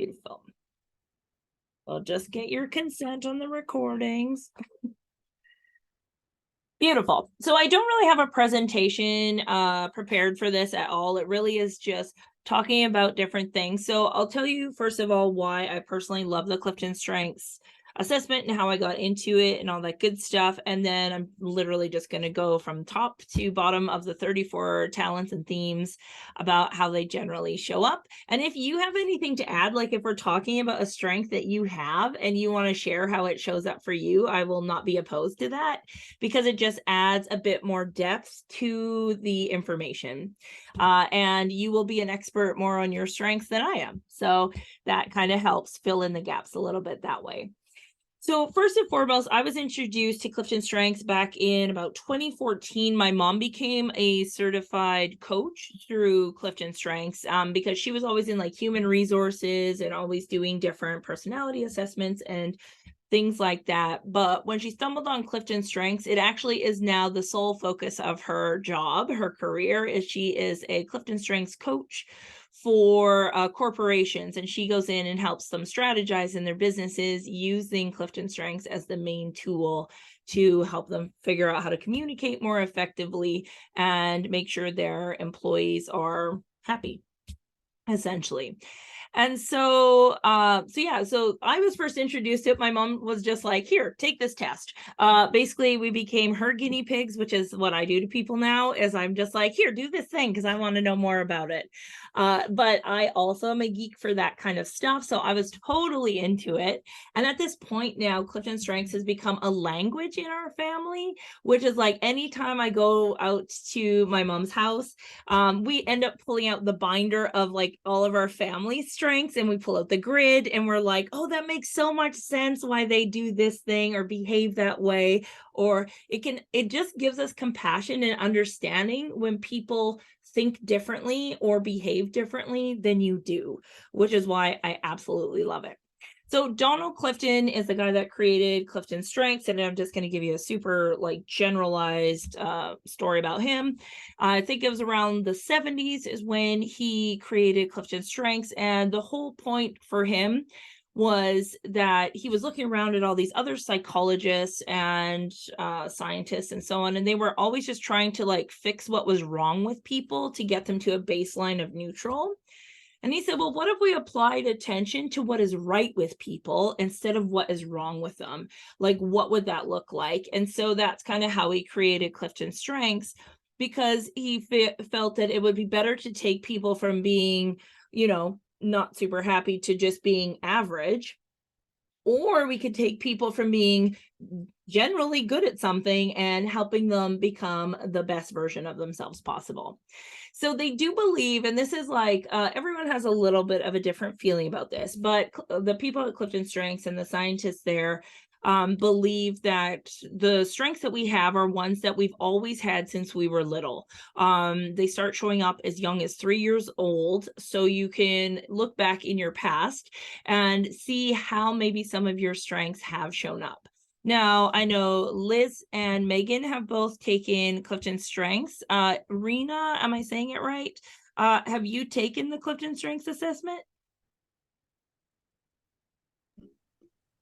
Beautiful. I'll just get your consent on the recordings. Beautiful. So I don't really have a presentation prepared for this at all. It really is just talking about different things. So I'll tell you, first of all, why I personally love the Clifton Strengths assessment and how I got into it and all that good stuff. And then I'm literally just going to go from top to bottom of the 34 talents and themes about how they generally show up. And if you have anything to add, like if we're talking about a strength that you have and you want to share how it shows up for you, I will not be opposed to that, because it just adds a bit more depth to the information. And you will be an expert more on your strengths than I am. So that kind of helps fill in the gaps a little bit that way. So first and foremost, I was introduced to Clifton Strengths back in about 2014. My mom became a certified coach through Clifton Strengths because she was always in like human resources and always doing different personality assessments and things like that. But when she stumbled on Clifton Strengths, it actually is now the sole focus of her job, her career, is she is a Clifton Strengths coach for corporations, and she goes in and helps them strategize in their businesses using Clifton Strengths as the main tool to help them figure out how to communicate more effectively and make sure their employees are happy, essentially. And so so I was first introduced to it. My mom was just like, here, take this test. Basically, we became her guinea pigs, which is what I do to people now, is I'm just like, here, do this thing because I want to know more about it. But I also am a geek for that kind of stuff. So I was totally into it. And at this point now, Clifton Strengths has become a language in our family, which is like anytime I go out to my mom's house, we end up pulling out the binder of like all of our family strengths, and we pull out the grid and we're like, oh, that makes so much sense why they do this thing or behave that way. Or it just gives us compassion and understanding when people think differently or behave differently than you do, which is why I absolutely love it. So Donald Clifton is the guy that created Clifton Strengths, and I'm just going to give you a super like generalized story about him. I think it was around the 70s is when he created Clifton Strengths, and the whole point for him was that he was looking around at all these other psychologists and scientists and so on, and they were always just trying to like fix what was wrong with people to get them to a baseline of neutral. And he said, well, what if we applied attention to what is right with people instead of what is wrong with them? Like, what would that look like? And so that's kind of how he created Clifton Strengths, because he felt that it would be better to take people from being, not super happy to just being average, or we could take people from being generally good at something and helping them become the best version of themselves possible. So they do believe, and this is like, everyone has a little bit of a different feeling about this, but the people at Clifton Strengths and the scientists there believe that the strengths that we have are ones that we've always had since we were little. They start showing up as young as 3 years old. So you can look back in your past and see how maybe some of your strengths have shown up. Now, I know Liz and Megan have both taken Clifton Strengths. Rena, am I saying it right? Have you taken the Clifton Strengths assessment?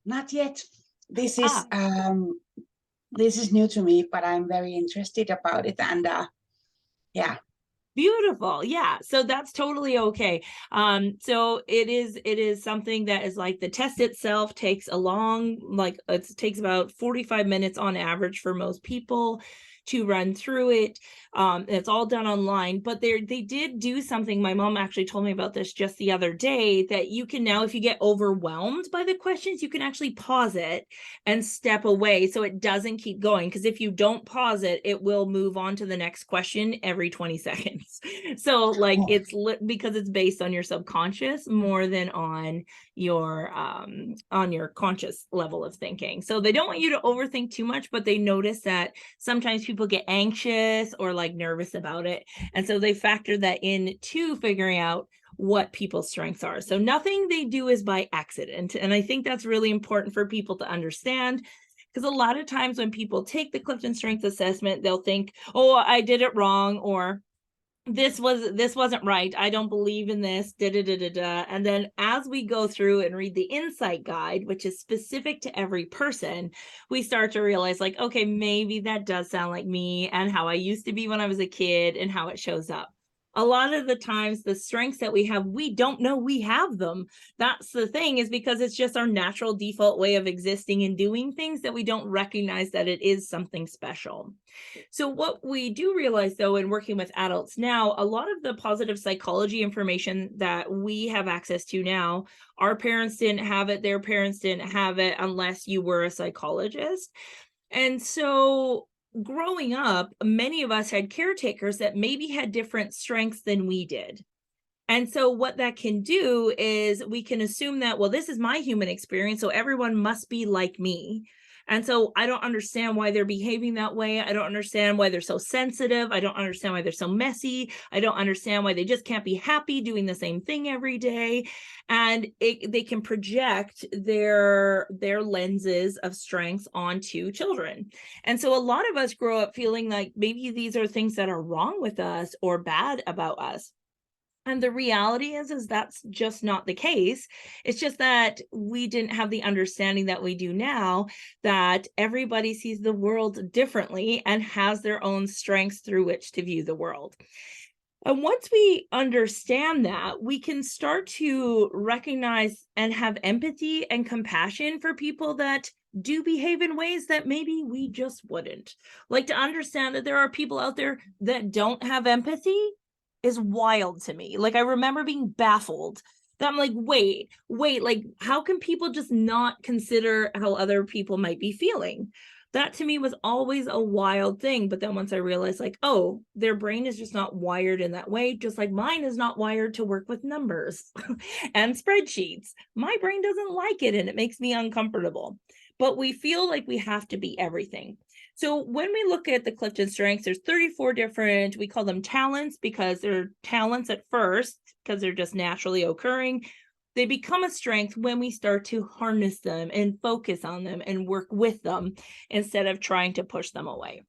Not yet. This is this is new to me, but I'm very interested about it. And yeah. Beautiful. Yeah. So that's totally okay. So it is something that is like the test itself takes a long, like it takes about 45 minutes on average for most people to run through it. It's all done online, but they did do something. My mom actually told me about this just the other day, that you can now, if you get overwhelmed by the questions, you can actually pause it and step away so it doesn't keep going. Because if you don't pause it, it will move on to the next question every 20 seconds. So like it's because it's based on your subconscious more than on your conscious level of thinking. So they don't want you to overthink too much, but they notice that sometimes people get anxious or like nervous about it. And so they factor that into figuring out what people's strengths are. So nothing they do is by accident. And I think that's really important for people to understand, because a lot of times when people take the Clifton Strengths assessment, they'll think, oh, I did it wrong, or this wasn't right. I don't believe in this. Da, da, da, da, da. And then as we go through and read the insight guide, which is specific to every person, we start to realize like, okay, maybe that does sound like me and how I used to be when I was a kid and how it shows up. A lot of the times the strengths that we have, we don't know we have them. That's the thing, is because it's just our natural default way of existing and doing things that we don't recognize that it is something special. So, what we do realize, though, in working with adults now, a lot of the positive psychology information that we have access to now, our parents didn't have it, their parents didn't have it unless you were a psychologist. And so, growing up, many of us had caretakers that maybe had different strengths than we did. And so, what that can do is we can assume that, well, this is my human experience, so everyone must be like me. And so, I don't understand why they're behaving that way. I don't understand why they're so sensitive. I don't understand why they're so messy. I don't understand why they just can't be happy doing the same thing every day. And they can project their lenses of strengths onto children. And so, a lot of us grow up feeling like maybe these are things that are wrong with us or bad about us. And the reality is that's just not the case. It's just that we didn't have the understanding that we do now, that everybody sees the world differently and has their own strengths through which to view the world. And once we understand that, we can start to recognize and have empathy and compassion for people that do behave in ways that maybe we just wouldn't. Like, to understand that there are people out there that don't have empathy is wild to me. Like, I remember being baffled that I'm like, wait, like, how can people just not consider how other people might be feeling? That to me was always a wild thing. But then once I realized, like, oh, their brain is just not wired in that way, just like mine is not wired to work with numbers and spreadsheets. My brain doesn't like it and it makes me uncomfortable. But we feel like we have to be everything. So when we look at the Clifton Strengths, there's 34 different, we call them talents because they're talents at first, because they're just naturally occurring. They become a strength when we start to harness them and focus on them and work with them instead of trying to push them away.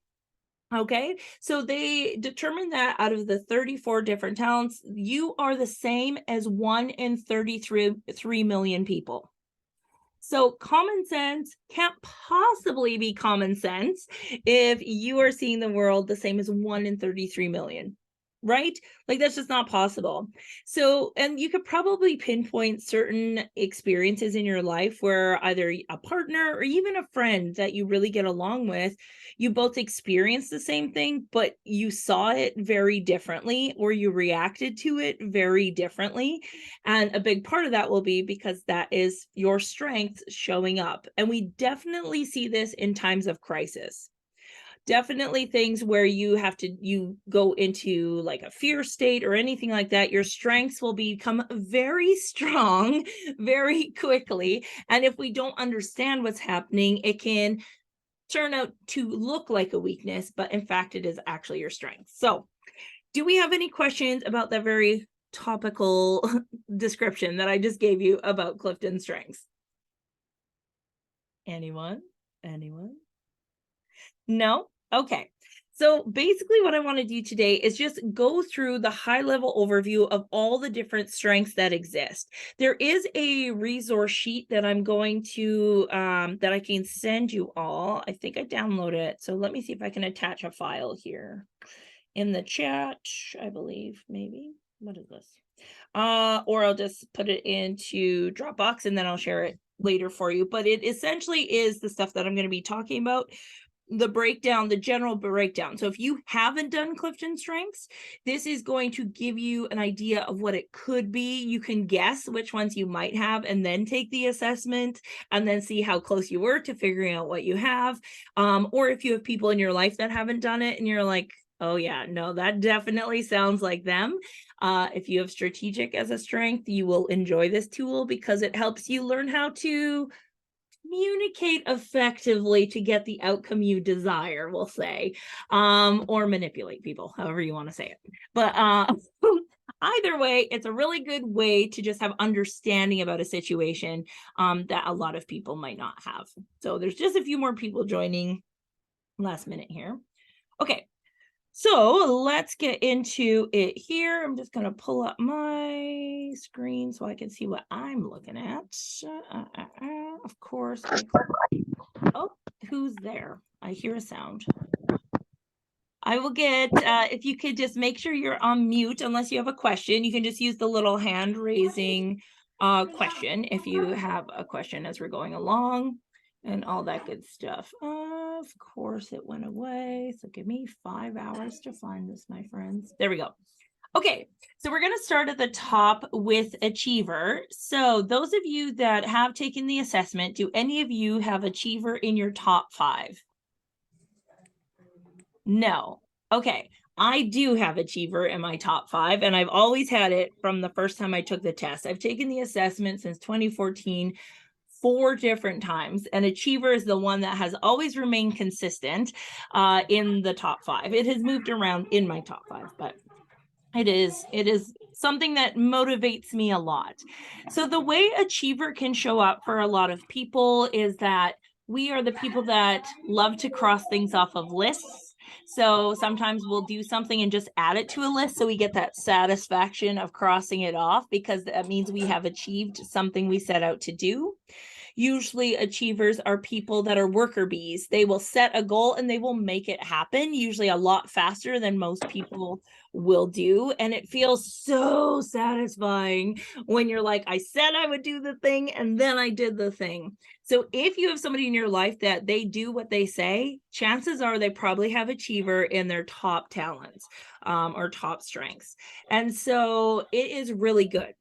Okay, so they determined that out of the 34 different talents, you are the same as 1 in 33 million people. So common sense can't possibly be common sense if you are seeing the world the same as 1 in 33 million, right? Like, that's just not possible. So, and you could probably pinpoint certain experiences in your life where either a partner or even a friend that you really get along with, you both experienced the same thing, but you saw it very differently or you reacted to it very differently. And a big part of that will be because that is your strength showing up. And we definitely see this in times of crisis. Definitely things where you go into like a fear state or anything like that, your strengths will become very strong very quickly. And if we don't understand what's happening, it can turn out to look like a weakness, but in fact, it is actually your strength. So, do we have any questions about that very topical description that I just gave you about Clifton Strengths? Anyone? Anyone? No? Okay. So basically what I want to do today is just go through the high level overview of all the different strengths that exist. There is a resource sheet that I'm going to, that I can send you all. I think I downloaded it. So let me see if I can attach a file here in the chat, I believe, maybe. What is this? Or I'll just put it into Dropbox and then I'll share it later for you. But it essentially is the stuff that I'm going to be talking about, the breakdown, the general breakdown. So if you haven't done Clifton Strengths, this is going to give you an idea of what it could be. You can guess which ones you might have and then take the assessment and then see how close you were to figuring out what you have. Or if you have people in your life that haven't done it and you're like, oh yeah, no, that definitely sounds like them. If you have strategic as a strength, you will enjoy this tool because it helps you learn how to communicate effectively to get the outcome you desire, we'll say, or manipulate people, however you want to say it. But either way, it's a really good way to just have understanding about a situation that a lot of people might not have. So there's just a few more people joining last minute here. Okay. So let's get into it here. I'm just going to pull up my screen so I can see what I'm looking at. Of course, oh, who's there? I hear a sound. I will get, if you could just make sure you're on mute unless you have a question. You can just use the little hand raising question if you have a question as we're going along and all that good stuff. Of course, it went away. So give me 5 hours to find this, my friends. There we go. Okay, so we're going to start at the top with achiever. So those of you that have taken the assessment, do any of you have achiever in your top 5? No. Okay. I do have achiever in my top 5, and I've always had it from the first time I took the test. I've taken the assessment since 2014, 4 different times, and achiever is the one that has always remained consistent in the top 5. It has moved around in my top 5, but it is something that motivates me a lot. So the way achiever can show up for a lot of people is that we are the people that love to cross things off of lists. So sometimes we'll do something and just add it to a list so we get that satisfaction of crossing it off because that means we have achieved something we set out to do. Usually achievers are people that are worker bees. They will set a goal and they will make it happen, usually a lot faster than most people will do. And it feels so satisfying when you're like, I said I would do the thing and then I did the thing. So if you have somebody in your life that they do what they say, chances are they probably have achiever in their top talents or top strengths. And so it is really good.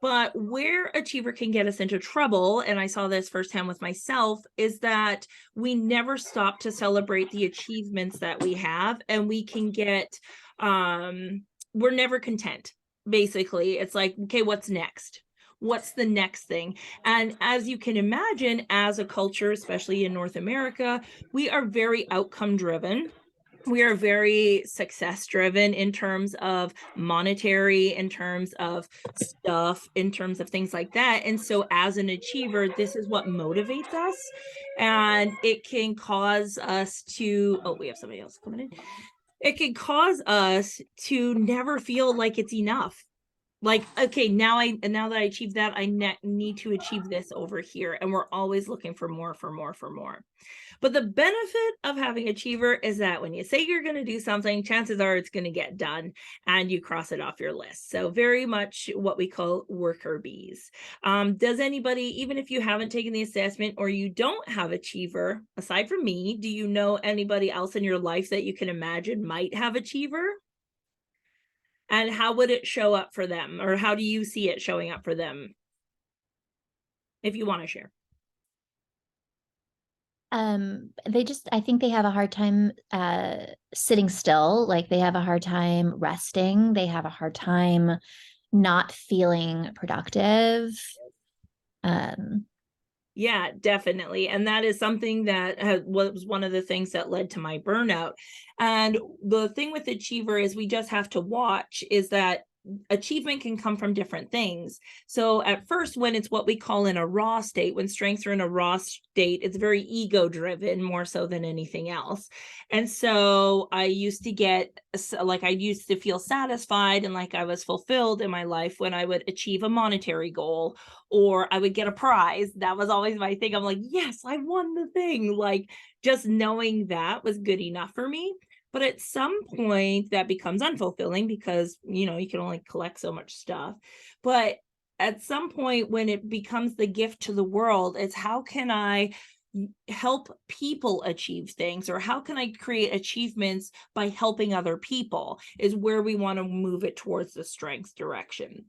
But where achiever can get us into trouble, and I saw this firsthand with myself, is that we never stop to celebrate the achievements that we have, and we can get, we're never content. Basically, it's like, okay, what's next? What's the next thing? And as you can imagine, as a culture, especially in North America, we are very outcome driven. We are very success driven in terms of monetary, in terms of stuff, in terms of things like that. And so as an achiever, this is what motivates us. And it can cause us to, oh, we have somebody else coming in. It can cause us to never feel like it's enough. Like, okay, now that I achieved that, I need to achieve this over here. And we're always looking for more, for more, for more. But the benefit of having achiever is that when you say you're going to do something, chances are it's going to get done and you cross it off your list. So very much what we call worker bees. Does anybody, even if you haven't taken the assessment or you don't have achiever, aside from me, do you know anybody else in your life that you can imagine might have achiever? And how would it show up for them? Or how do you see it showing up for them? If you want to share. I think they have a hard time sitting still, like they have a hard time resting, they have a hard time not feeling productive. Yeah, definitely. And that is something that was one of the things that led to my burnout. And the thing with achiever is we just have to watch is that achievement can come from different things. So at first, when it's what we call in a raw state, when strengths are in a raw state, it's very ego driven more so than anything else. And so I used to feel satisfied and like I was fulfilled in my life when I would achieve a monetary goal or I would get a prize. That was always my thing. I'm like, yes, I won the thing. Like just knowing that was good enough for me. But at some point that becomes unfulfilling because, you can only collect so much stuff. But at some point when it becomes the gift to the world, it's how can I help people achieve things or how can I create achievements by helping other people is where we want to move it towards the strengths direction.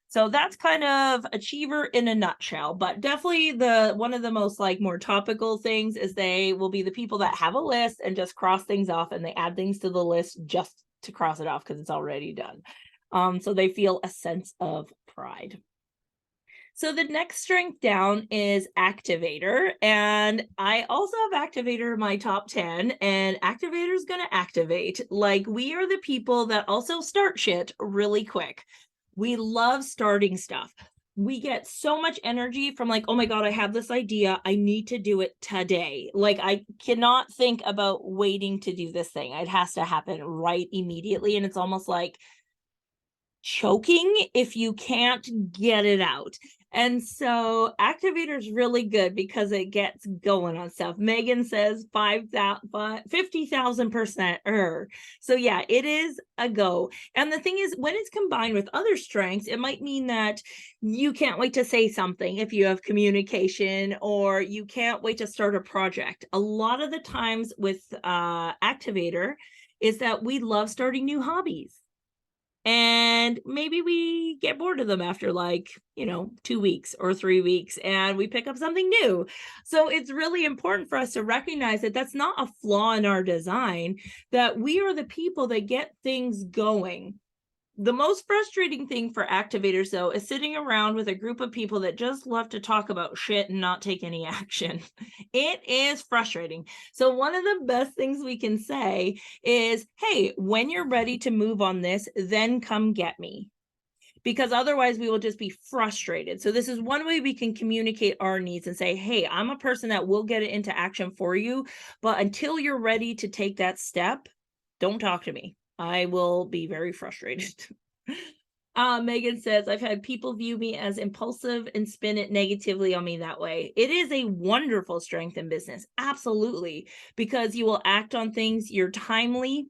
So that's kind of achiever in a nutshell, but definitely one of the most more topical things is they will be the people that have a list and just cross things off and they add things to the list just to cross it off because it's already done. So they feel a sense of pride. So the next strength down is activator. And I also have activator in my top 10 and activator is going to activate. Like we are the people that also start shit really quick. We love starting stuff. we get so much energy from like, oh my God, I have this idea. I need to do it today. Like, I cannot think about waiting to do this thing. It has to happen right immediately. And it's almost like choking if you can't get it out. And so activator is really good because it gets going on stuff. Megan says 50,000%. So yeah, it is a go. And the thing is, when it's combined with other strengths, it might mean that you can't wait to say something if you have communication, or you can't wait to start a project. A lot of the times with activator is that we love starting new hobbies. And maybe we get bored of them after like, 2 weeks or 3 weeks, and we pick up something new. So it's really important for us to recognize that that's not a flaw in our design, that we are the people that get things going. The most frustrating thing for activators, though, is sitting around with a group of people that just love to talk about shit and not take any action. It is frustrating. So one of the best things we can say is, hey, when you're ready to move on this, then come get me. Because otherwise we will just be frustrated. So this is one way we can communicate our needs and say, hey, I'm a person that will get it into action for you, but until you're ready to take that step, don't talk to me. I will be very frustrated. Megan says, I've had people view me as impulsive and spin it negatively on me that way. It is a wonderful strength in business. Absolutely. Because you will act on things. You're timely.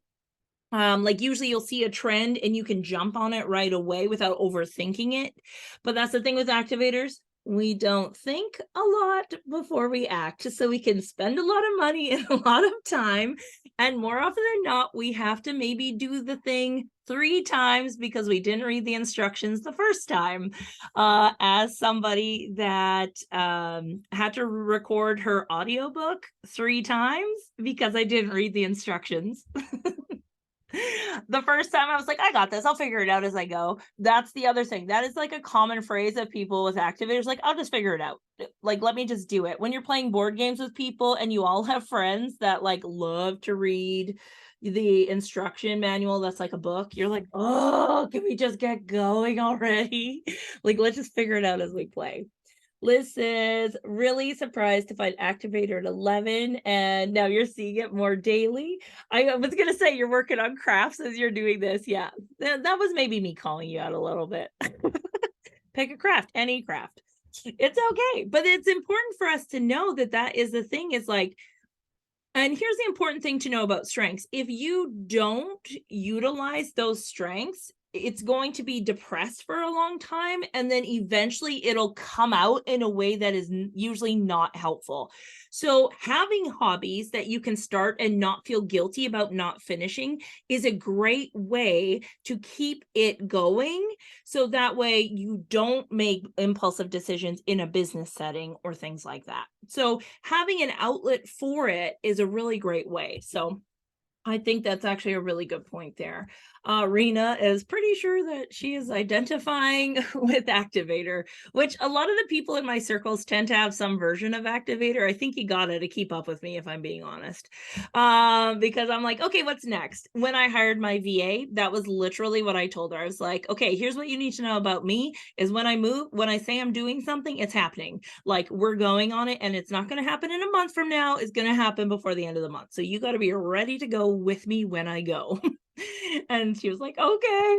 Like usually you'll see a trend and you can jump on it right away without overthinking it. But that's the thing with activators. We don't think a lot before we act, so we can spend a lot of money and a lot of time. And more often than not, we have to maybe do the thing 3 times because we didn't read the instructions the first time. As somebody that had to record her audiobook 3 times because I didn't read the instructions. The first time I was like, I got this. I'll figure it out as I go. That's the other thing. That is like a common phrase of people with activators. Like, I'll just figure it out. Like, let me just do it. When you're playing board games with people and you all have friends that like love to read the instruction manual, that's like a book. You're like, oh, can we just get going already? Like, let's just figure it out as we play. Liz says, really surprised to find activator at 11, and now you're seeing it more daily. I was going to say you're working on crafts as you're doing this. Yeah, that was maybe me calling you out a little bit. Pick a craft, any craft. It's okay. But it's important for us to know that that is the thing, is like, and here's the important thing to know about strengths. If you don't utilize those strengths, it's going to be depressed for a long time, and then eventually it'll come out in a way that is usually not helpful. So having hobbies that you can start and not feel guilty about not finishing is a great way to keep it going, so that way you don't make impulsive decisions in a business setting or things like that. So having an outlet for it is a really great way. So I think that's actually a really good point there. Rena is pretty sure that she is identifying with activator, which a lot of the people in my circles tend to have some version of activator. I think you got to keep up with me, if I'm being honest, because I'm like, okay, what's next? When I hired my VA, that was literally what I told her. I was like, okay, here's what you need to know about me is when I move, when I say I'm doing something, it's happening. Like, we're going on it, and it's not going to happen in a month from now. It's going to happen before the end of the month. So you got to be ready to go with me when I go. And she was like, okay.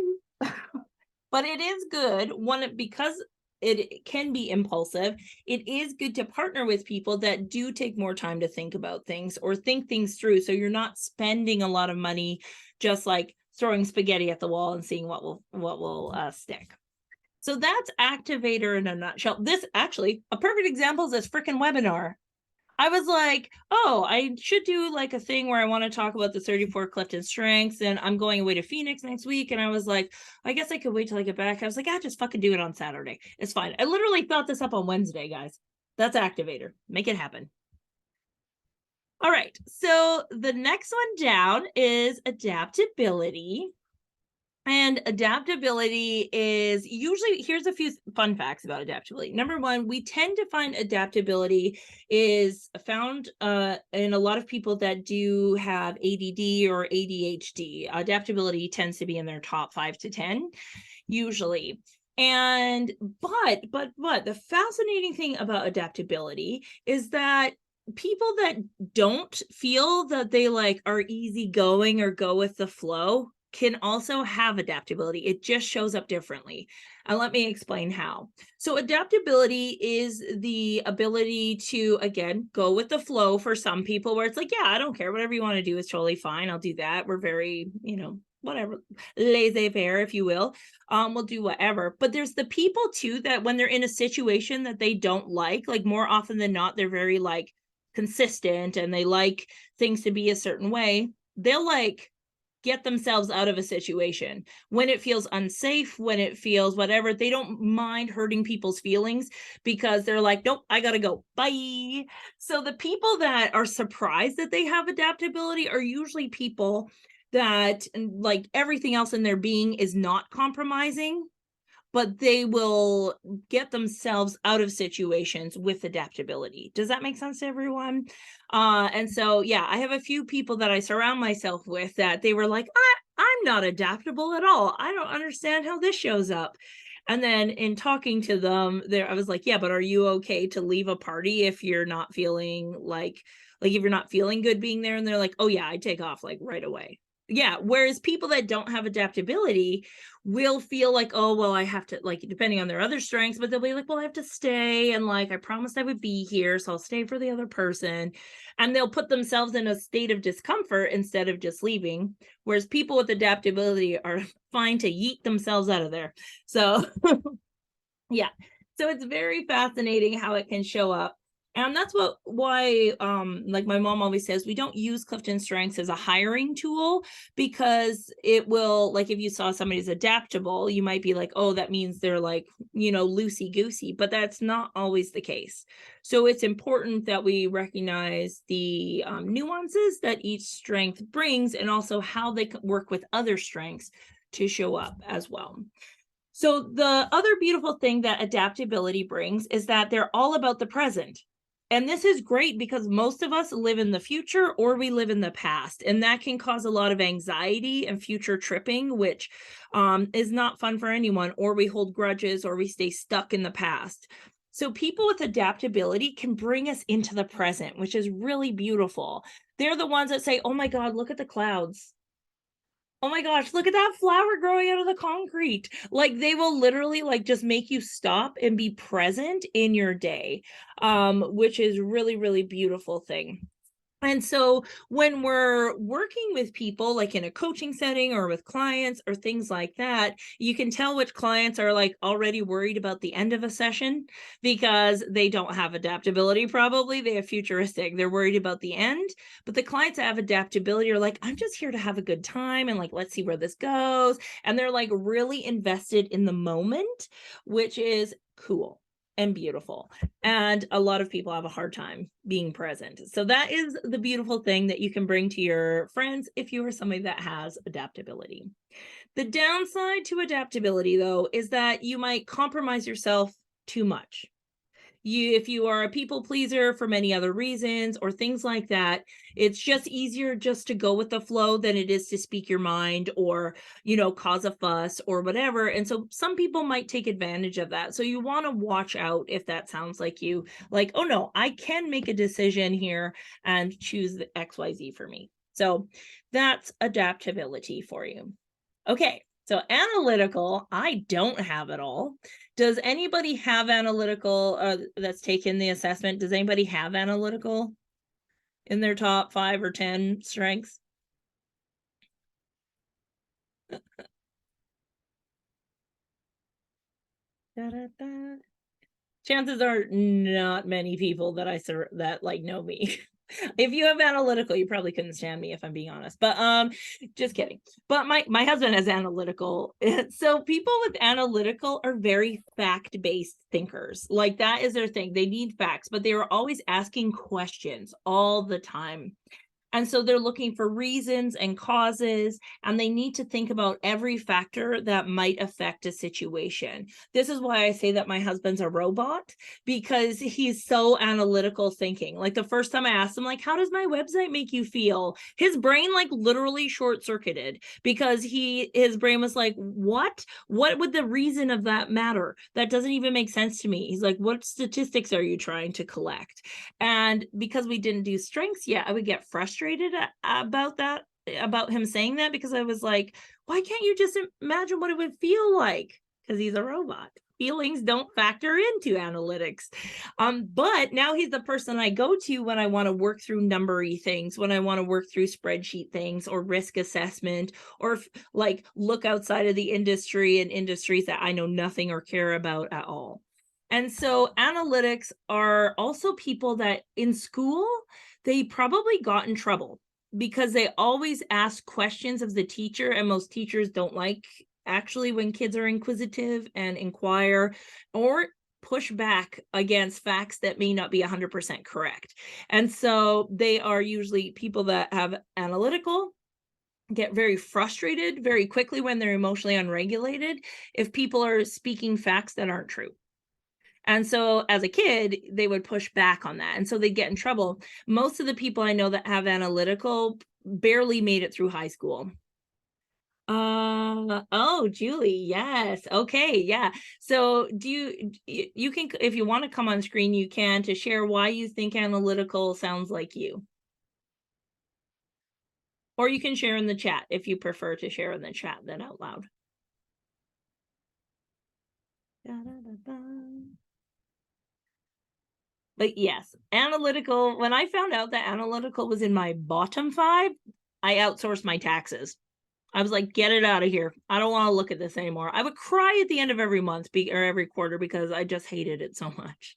But it is good because it can be impulsive. It is good to partner with people that do take more time to think about things or think things through, so you're not spending a lot of money just like throwing spaghetti at the wall and seeing what will stick. So that's activator in a nutshell. This actually, a perfect example is this freaking webinar. I was like, oh, I should do like a thing where I want to talk about the 34 Clifton Strengths, and I'm going away to Phoenix next week. And I was like, I guess I could wait till I get back. I was like, just fucking do it on Saturday. It's fine. I literally thought this up on Wednesday, guys. That's activator. Make it happen. All right. So the next one down is adaptability. And adaptability is usually, here's a few fun facts about adaptability. Number one, we tend to find adaptability is found in a lot of people that do have ADD or ADHD. Adaptability tends to be in their top 5 to 10, usually. And but the fascinating thing about adaptability is that people that don't feel that they like are easygoing or go with the flow can also have adaptability. It just shows up differently. And let me explain how. So adaptability is the ability to, again, go with the flow for some people, where it's like, yeah, I don't care, whatever you want to do is totally fine. I'll do that. We're very, whatever, laissez-faire, if you will. We'll do whatever. But there's the people too that when they're in a situation that they don't like more often than not, they're very like consistent and they like things to be a certain way. They'll like get themselves out of a situation when it feels unsafe, when it feels whatever. They don't mind hurting people's feelings because they're like, nope, I gotta go, bye. So the people that are surprised that they have adaptability are usually people that like everything else in their being is not compromising, but they will get themselves out of situations with adaptability. Does that make sense to everyone? And so, yeah, I have a few people that I surround myself with that they were like, I'm not adaptable at all. I don't understand how this shows up. And then in talking to them there, I was like, yeah, but are you okay to leave a party if you're not feeling like if you're not feeling good being there? And they're like, oh yeah, I take off like right away. Yeah. Whereas people that don't have adaptability will feel like, oh, well, I have to, like, depending on their other strengths, but they'll be like, well, I have to stay. And like, I promised I would be here, so I'll stay for the other person. And they'll put themselves in a state of discomfort instead of just leaving. Whereas people with adaptability are fine to yeet themselves out of there. So yeah. So it's very fascinating how it can show up. And that's why like my mom always says, we don't use Clifton Strengths as a hiring tool, because it will, like, if you saw somebody's adaptable, you might be like, oh, that means they're like, loosey goosey, but that's not always the case. So it's important that we recognize the nuances that each strength brings, and also how they can work with other strengths to show up as well. So the other beautiful thing that adaptability brings is that they're all about the present. And this is great because most of us live in the future or we live in the past, and that can cause a lot of anxiety and future tripping, which is not fun for anyone. Or we hold grudges, or we stay stuck in the past. So people with adaptability can bring us into the present, which is really beautiful. They're the ones that say, oh my God, look at the clouds. Oh my gosh, look at that flower growing out of the concrete. Like, they will literally like just make you stop and be present in your day, which is really, really beautiful thing. And so when we're working with people, like in a coaching setting or with clients or things like that, you can tell which clients are like already worried about the end of a session because they don't have adaptability. Probably they have futuristic. They're worried about the end. But the clients that have adaptability are like, I'm just here to have a good time. And like, let's see where this goes. And they're like really invested in the moment, which is cool and beautiful. And a lot of people have a hard time being present. So that is the beautiful thing that you can bring to your friends if you are somebody that has adaptability. The downside to adaptability, though, is that you might compromise yourself too much. If you are a people pleaser for many other reasons or things like that, it's just easier just to go with the flow than it is to speak your mind or, cause a fuss or whatever. And so some people might take advantage of that. So you want to watch out if that sounds like you, like, oh no, I can make a decision here and choose the XYZ for me. So that's adaptability for you. Okay. So analytical, I don't have it all. Does anybody have analytical that's taken the assessment? Does anybody have analytical in their top 5 or 10 strengths? Chances are not many people that like know me. If you have analytical, you probably couldn't stand me, if I'm being honest, but just kidding. But my husband has analytical. So people with analytical are very fact-based thinkers. Like, that is their thing. They need facts, but they are always asking questions all the time. And so they're looking for reasons and causes, and they need to think about every factor that might affect a situation. This is why I say that my husband's a robot, because he's so analytical thinking. Like the first time I asked him, like, how does my website make you feel? His brain like literally short circuited, because his brain was like, what would the reason of that matter? That doesn't even make sense to me. He's like, what statistics are you trying to collect? And because we didn't do strengths yet, I would get frustrated about that, about him saying that, because I was like, why can't you just imagine what it would feel like? Because he's a robot. Feelings don't factor into analytics. But now he's the person I go to when I want to work through numbery things, when I want to work through spreadsheet things or risk assessment, or like look outside of the industry and industries that I know nothing or care about at all. And so analytics are also people that in school, they probably got in trouble because they always ask questions of the teacher, and most teachers don't like actually when kids are inquisitive and inquire or push back against facts that may not be 100% correct. And so they are usually people that have analytical, get very frustrated very quickly when they're emotionally unregulated if people are speaking facts that aren't true. And so as a kid, they would push back on that. And so they get in trouble. Most of the people I know that have analytical barely made it through high school. Oh, Julie, yes. Okay, yeah. So you can, if you want to come on screen, you can, to share why you think analytical sounds like you. Or you can share in the chat if you prefer to share in the chat than out loud. Da, da, da, da. But yes, analytical, when I found out that analytical was in my bottom 5, I outsourced my taxes. I was like, get it out of here. I don't want to look at this anymore. I would cry at the end of every month or every quarter because I just hated it so much.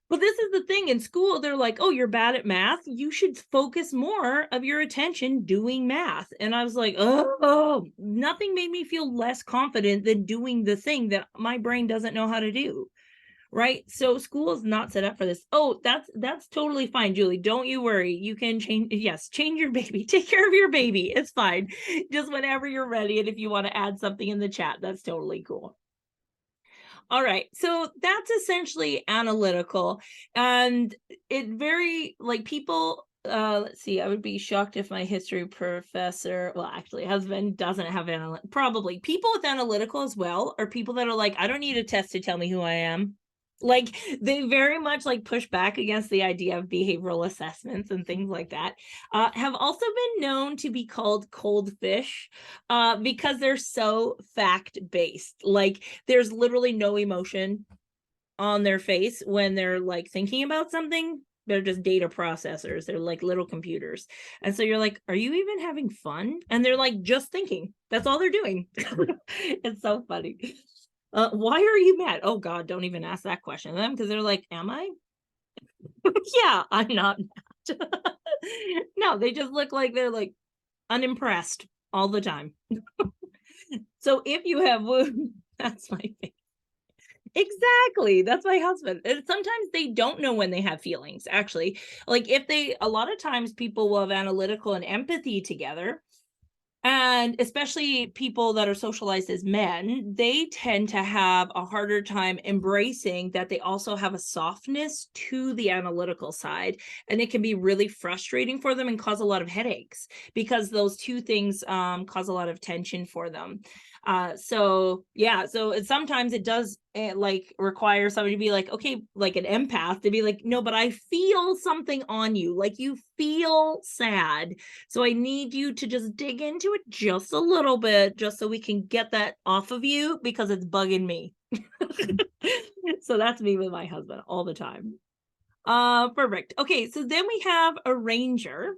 But this is the thing, in school, they're like, oh, you're bad at math. You should focus more of your attention doing math. And I was like, oh, nothing made me feel less confident than doing the thing that my brain doesn't know how to do. Right? So school is not set up for this. Oh, that's totally fine, Julie. Don't you worry. You can change your baby. Take care of your baby. It's fine. Just whenever you're ready. And if you want to add something in the chat, that's totally cool. All right. So that's essentially analytical. And it very, like, people, let's see, I would be shocked if my history professor, well, actually, husband doesn't have probably people with analytical as well, are people that are like, I don't need a test to tell me who I am. Like, they very much like push back against the idea of behavioral assessments and things like that. Have also been known to be called cold fish because they're so fact-based. Like, there's literally no emotion on their face when they're like thinking about something. They're just data processors. They're like little computers. And so you're like, are you even having fun? And they're like, just thinking. That's all they're doing. It's so funny. Why are you mad? Oh God, don't even ask that question to them, because they're like, am I? Yeah, I'm not mad. No, they just look like they're like unimpressed all the time. So if you have wounds, that's my face. Exactly. That's my husband. And sometimes they don't know when they have feelings, actually. Like, a lot of times people will have analytical and empathy together. And especially people that are socialized as men, they tend to have a harder time embracing that they also have a softness to the analytical side. And it can be really frustrating for them and cause a lot of headaches, because those two things cause a lot of tension for them. So sometimes it does like require somebody to be like, okay, like an empath, to be like, no, but I feel something on you, like you feel sad, so I need you to just dig into it just a little bit, just so we can get that off of you, because it's bugging me. So that's me with my husband all the time. Perfect. Okay, so then we have a ranger.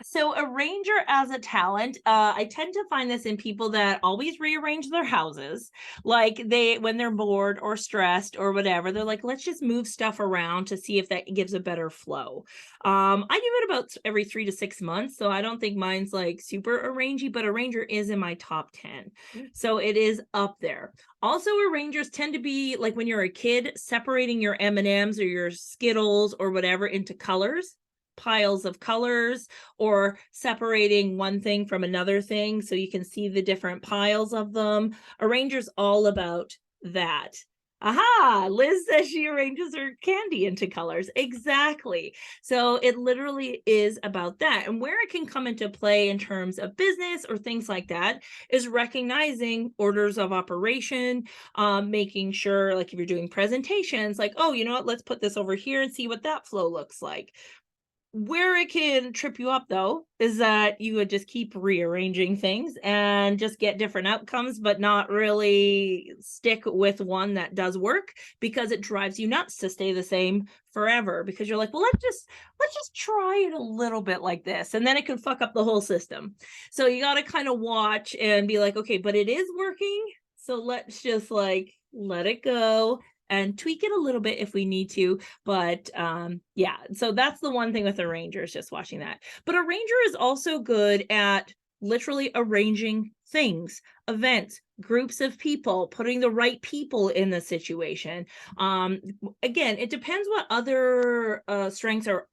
So a ranger as a talent, I tend to find this in people that always rearrange their houses. Like, when they're bored or stressed or whatever, they're like, let's just move stuff around to see if that gives a better flow. I do it about every 3 to 6 months, so I don't think mine's like super arrangey, but a ranger is in my top 10. So it is up there. Also, arrangers tend to be like, when you're a kid, separating your M&Ms or your Skittles or whatever into colors. piles of colors or separating one thing from another thing so you can see the different piles of them. Arranger's all about that. Aha, Liz says she arranges her candy into colors. Exactly. So it literally is about that. And where it can come into play in terms of business or things like that is recognizing orders of operation, making sure, like if you're doing presentations, like, oh, you know what, let's put this over here and see what that flow looks like. Where it can trip you up, though, is that you would just keep rearranging things and just get different outcomes, but not really stick with one that does work, because it drives you nuts to stay the same forever, because you're like, well, let's just try it a little bit like this, and then it can fuck up the whole system. So you got to kind of watch and be like, okay, but it is working, so let's just like let it go and tweak it a little bit if we need to. But yeah, so that's the one thing with Arranger, is just watching that. But Arranger is also good at literally arranging things, events, groups of people, putting the right people in the situation. Again, it depends what other strengths are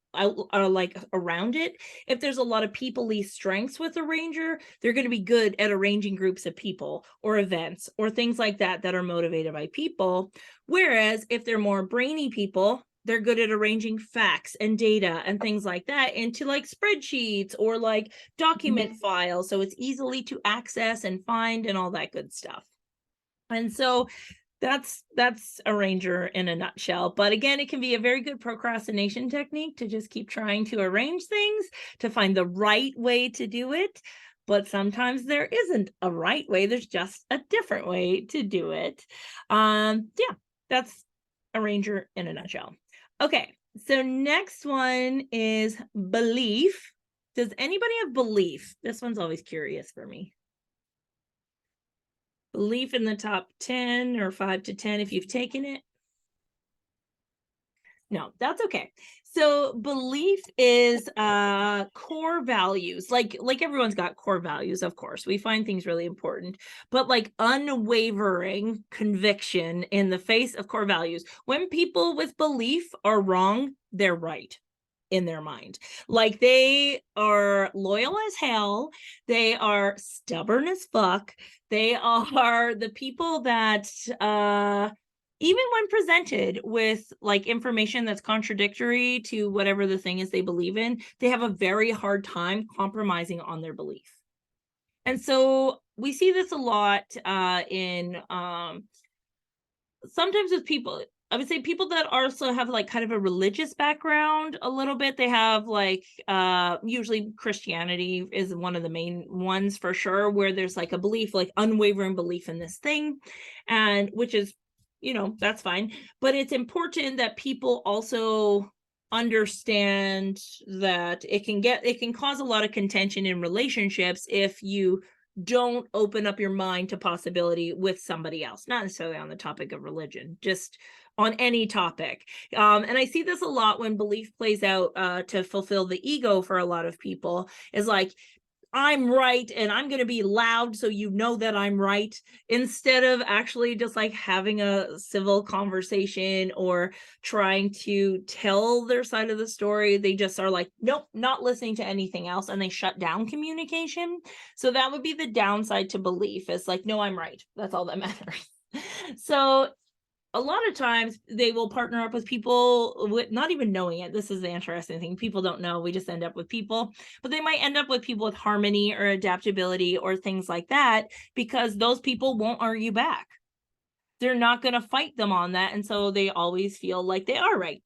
like around it. If there's a lot of people-y strengths with Arranger, they're going to be good at arranging groups of people or events or things like that that are motivated by people. Whereas if they're more brainy people, they're good at arranging facts and data and things like that into like spreadsheets or like document files, so it's easily to access and find and all that good stuff. And so that's Arranger in a nutshell. But again, it can be a very good procrastination technique to just keep trying to arrange things, to find the right way to do it. But sometimes there isn't a right way, there's just a different way to do it. Yeah, that's Arranger in a nutshell. Okay, so next one is belief. Does anybody have belief? This one's always curious for me. Belief in the top 10 or 5 to 10 if you've taken it. No, that's okay. So belief is core values. Like everyone's got core values, of course. We find things really important, but like unwavering conviction in the face of core values. When people with belief are wrong, they're right in their mind. Like they are loyal as hell. They are stubborn as fuck. They are the people that even when presented with like information that's contradictory to whatever the thing is they believe in, they have a very hard time compromising on their belief. And so we see this a lot in sometimes with people, I would say people that also have like kind of a religious background a little bit. They have like usually Christianity is one of the main ones for sure, where there's like a belief, like unwavering belief in this thing, and which is, you know, that's fine. But it's important that people also understand that it can cause a lot of contention in relationships if you don't open up your mind to possibility with somebody else, not necessarily on the topic of religion, just on any topic. And I see this a lot when belief plays out to fulfill the ego for a lot of people, is like, I'm right and I'm going to be loud so you know that I'm right, instead of actually just like having a civil conversation or trying to tell their side of the story. They just are like, nope, not listening to anything else, and they shut down communication. So that would be the downside to belief, is like, no, I'm right. That's all that matters. So a lot of times they will partner up with people with not even knowing it. This is the interesting thing. People don't know. We just end up with people, but they might end up with people with harmony or adaptability or things like that, because those people won't argue back. They're not going to fight them on that. And so they always feel like they are right.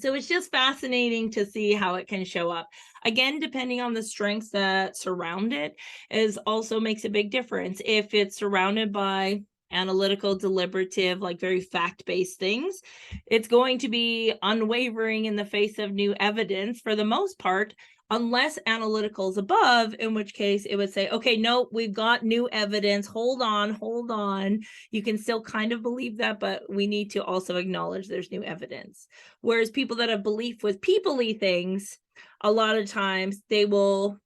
So it's just fascinating to see how it can show up. Again, depending on the strengths that surround it, is also makes a big difference. If it's surrounded by analytical, deliberative, like very fact-based things, it's going to be unwavering in the face of new evidence for the most part, unless analytical is above, in which case it would say, okay, no, we've got new evidence. Hold on. You can still kind of believe that, but we need to also acknowledge there's new evidence. Whereas people that have belief with people-y things, a lot of times they will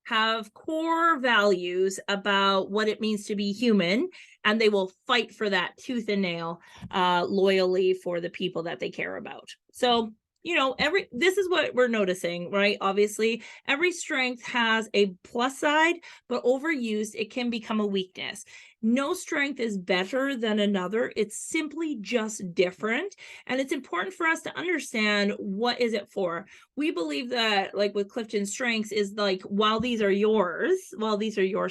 have core values about what it means to be human, and they will fight for that tooth and nail, loyally for the people that they care about. So this is what we're noticing, right? Obviously, every strength has a plus side, but overused, it can become a weakness. No strength is better than another. It's simply just different. And it's important for us to understand, what is it for? We believe that, like with Clifton Strengths, is like, while these are your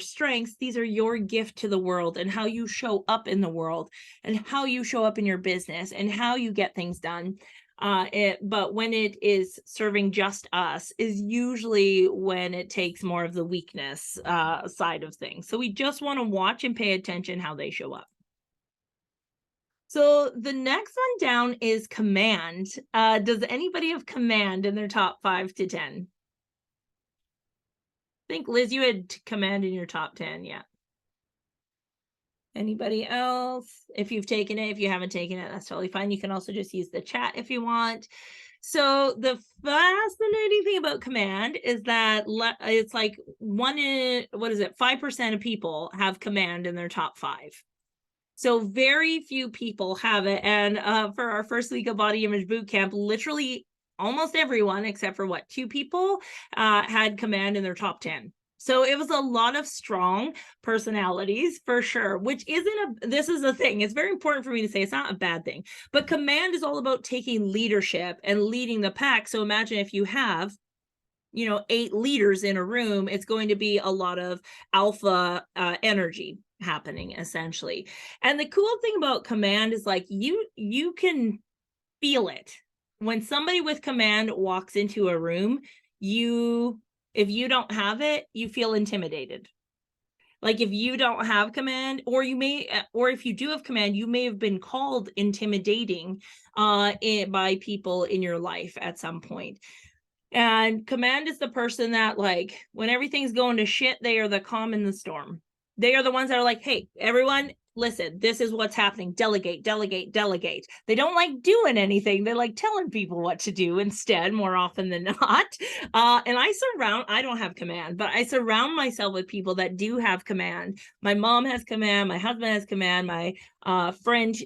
strengths, these are your gift to the world, and how you show up in the world, and how you show up in your business, and how you get things done. But when it is serving just us is usually when it takes more of the weakness side of things. So we just want to watch and pay attention how they show up. So the next one down is command. Does anybody have command in their top 5 to 10? I think, Liz, you had command in your top 10. Yeah. Anybody else? If you've taken it, if you haven't taken it, that's totally fine. You can also just use the chat if you want. So the fascinating thing about command is that it's like 5% of people have command in their top 5. So very few people have it. And for our first week of body image boot camp, literally almost everyone, except for 2 people, had command in their top 10. So it was a lot of strong personalities for sure, which this is the thing. It's very important for me to say it's not a bad thing, but command is all about taking leadership and leading the pack. So imagine if you have, 8 leaders in a room, it's going to be a lot of alpha energy happening essentially. And the cool thing about command is like, you can feel it. When somebody with command walks into a room, if you don't have it, you feel intimidated. Like if you don't have command, or if you do have command, you may have been called intimidating by people in your life at some point. And command is the person that, like, when everything's going to shit, they are the calm in the storm. They are the ones that are like, hey, everyone, listen, this is what's happening. Delegate, delegate, delegate. They don't like doing anything. They like telling people what to do instead, more often than not. And I don't have command, but I surround myself with people that do have command. My mom has command. My husband has command. My friend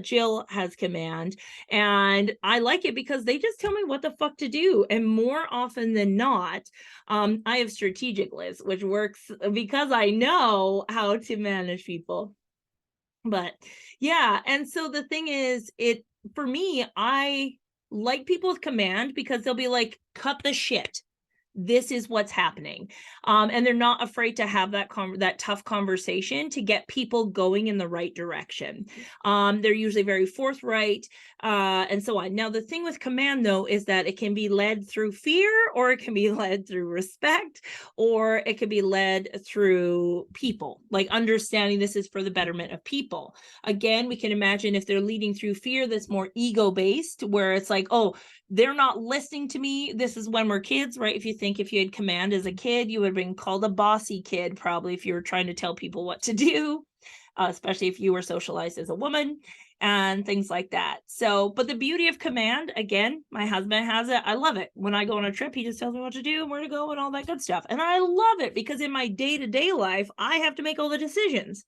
Jill has command. And I like it because they just tell me what the fuck to do. And more often than not, I have strategic Liz, which works because I know how to manage people. But yeah, and so the thing is, for me, I like people with command because they'll be like, cut the shit. This is what's happening. And they're not afraid to have that tough conversation to get people going in the right direction. They're usually very forthright and so on. Now, the thing with command, though, is that it can be led through fear, or it can be led through respect, or it can be led through people, like understanding this is for the betterment of people. Again, we can imagine if they're leading through fear, that's more ego-based, where it's like, oh, they're not listening to me. This is when we're kids, right? If you had command as a kid, you would have been called a bossy kid, probably, if you were trying to tell people what to do, especially if you were socialized as a woman and things like that. So, but the beauty of command, again, my husband has it. I love it. When I go on a trip, he just tells me what to do and where to go and all that good stuff. And I love it because in my day-to-day life, I have to make all the decisions.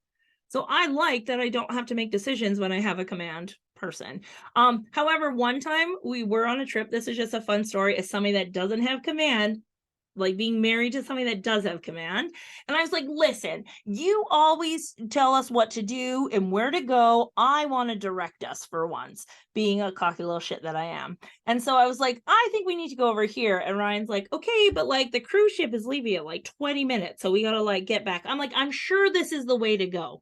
So I like that I don't have to make decisions when I have a command person. However, one time we were on a trip, this is just a fun story, as somebody that doesn't have command, like being married to somebody that does have command. And I was like, listen, you always tell us what to do and where to go. I want to direct us for once, being a cocky little shit that I am. And so I was like, I think we need to go over here. And Ryan's like, okay, but like the cruise ship is leaving in like 20 minutes. So we got to like get back. I'm like, I'm sure this is the way to go.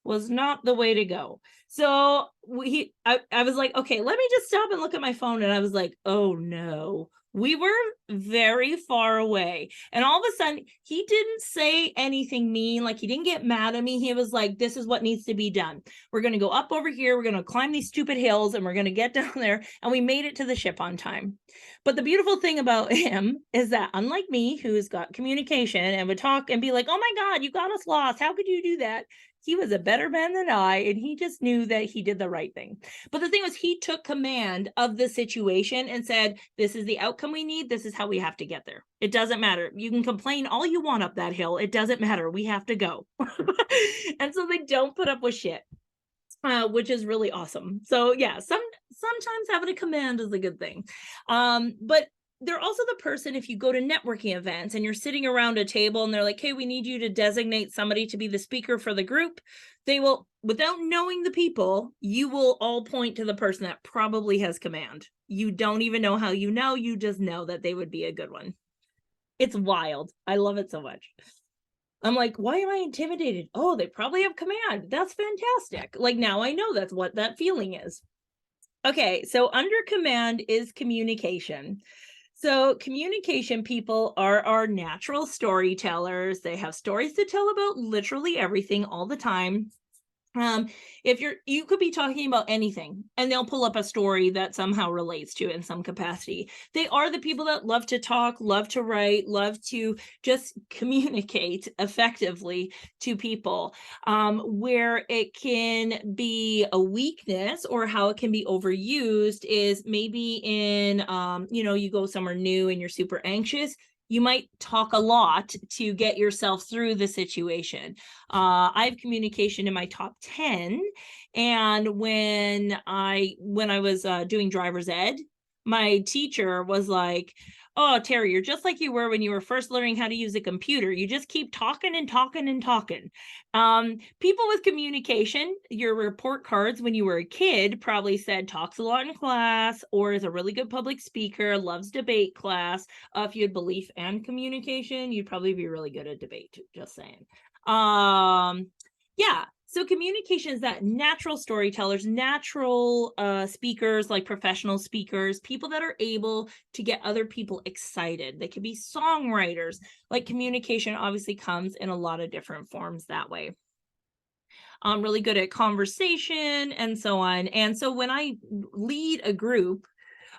Was not the way to go. So I was like, okay, let me just stop and look at my phone. And I was like, oh no, we were very far away. And all of a sudden, he didn't say anything mean. Like, he didn't get mad at me. He was like, this is what needs to be done. We're going to go up over here. We're going to climb these stupid hills and we're going to get down there. And we made it to the ship on time. But the beautiful thing about him is that, unlike me, who's got communication and would talk and be like, oh my God, you got us lost. How could you do that? He was a better man than I, and he just knew that he did the right thing. But the thing was, he took command of the situation and said, this is the outcome we need. This is how we have to get there. It doesn't matter. You can complain all you want up that hill. It doesn't matter. We have to go. And so they don't put up with shit. which is really awesome. So yeah, sometimes having a command is a good thing. But they're also the person, if you go to networking events and you're sitting around a table and they're like, hey, we need you to designate somebody to be the speaker for the group. They will, without knowing the people, you will all point to the person that probably has command. You don't even know how you know, you just know that they would be a good one. It's wild. I love it so much. I'm like, why am I intimidated? Oh, they probably have command. That's fantastic. Like, now I know that's what that feeling is. Okay, so under command is communication. So communication people are our natural storytellers. They have stories to tell about literally everything all the time. If you could be talking about anything and they'll pull up a story that somehow relates to it in some capacity. They are the people that love to talk, love to write, love to just communicate effectively to people. Where it can be a weakness or how it can be overused is maybe in, you go somewhere new and you're super anxious. You might talk a lot to get yourself through the situation. I have communication in my top 10. And when I was doing driver's ed, my teacher was like, oh, Terry, you're just like you were when you were first learning how to use a computer. You just keep talking and talking and talking. People with communication, your report cards when you were a kid probably said talks a lot in class or is a really good public speaker, loves debate class. If you had belief and communication, you'd probably be really good at debate, just saying. Yeah. So communication is that natural storytellers, natural speakers, like professional speakers, people that are able to get other people excited. They could be songwriters. Like communication obviously comes in a lot of different forms that way. I'm really good at conversation and so on. And so when I lead a group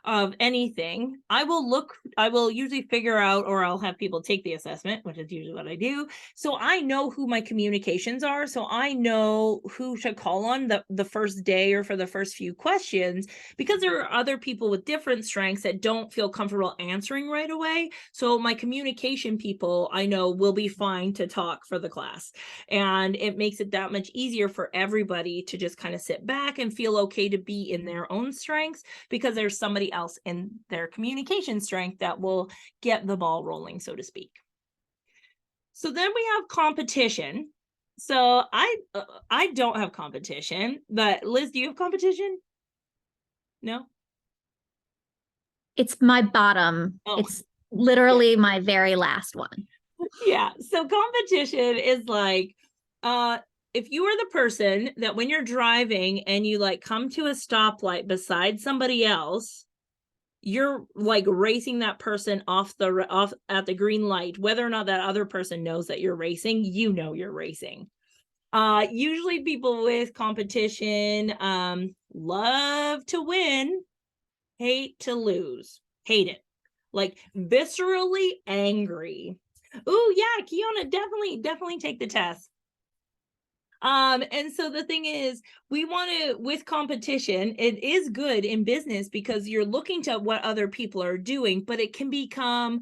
of anything, I will usually figure out, or I'll have people take the assessment, which is usually what I do. So I know who my communications are. So I know who to call on the first day or for the first few questions, because there are other people with different strengths that don't feel comfortable answering right away. So my communication people, I know, will be fine to talk for the class. And it makes it that much easier for everybody to just kind of sit back and feel okay to be in their own strengths, because there's somebody else in their communication strength that will get the ball rolling, so to speak. So then we have competition. So I don't have competition, but Liz, do you have competition? No? It's my bottom. Oh. It's literally my very last one. Yeah. So competition is like, if you are the person that when you're driving and you like come to a stoplight beside somebody else, you're like racing that person off at the green light, whether or not that other person knows that you're racing, you're racing. Usually people with competition love to win, hate to lose, hate it, like viscerally angry. Oh yeah, Kiona, definitely take the test. And so the thing is, we want to, with competition, it is good in business because you're looking to what other people are doing, but it can become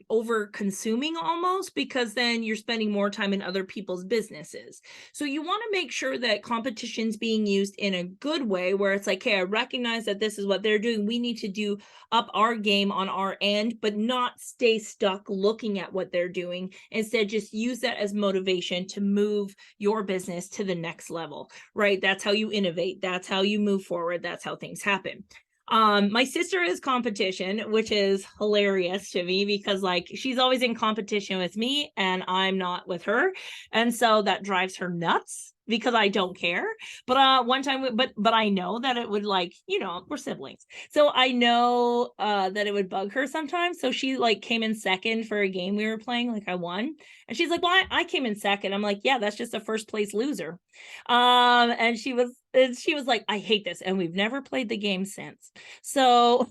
over consuming almost, because then you're spending more time in other people's businesses. So you want to make sure that competition's being used in a good way, where it's like, hey, I recognize that this is what they're doing. We need to do up our game on our end, but not stay stuck looking at what they're doing. Instead, just use that as motivation to move your business to the next level, right? That's how you innovate. That's how you move forward. That's how things happen. My sister is competition, which is hilarious to me because like she's always in competition with me and I'm not with her. And so that drives her nuts because I don't care. But one time, but I know that it would, like, we're siblings. So I know that it would bug her sometimes. So she like came in second for a game we were playing, like I won. And she's like, well, I came in second. I'm like, yeah, that's just a first place loser. And she was like, I hate this. And we've never played the game since. So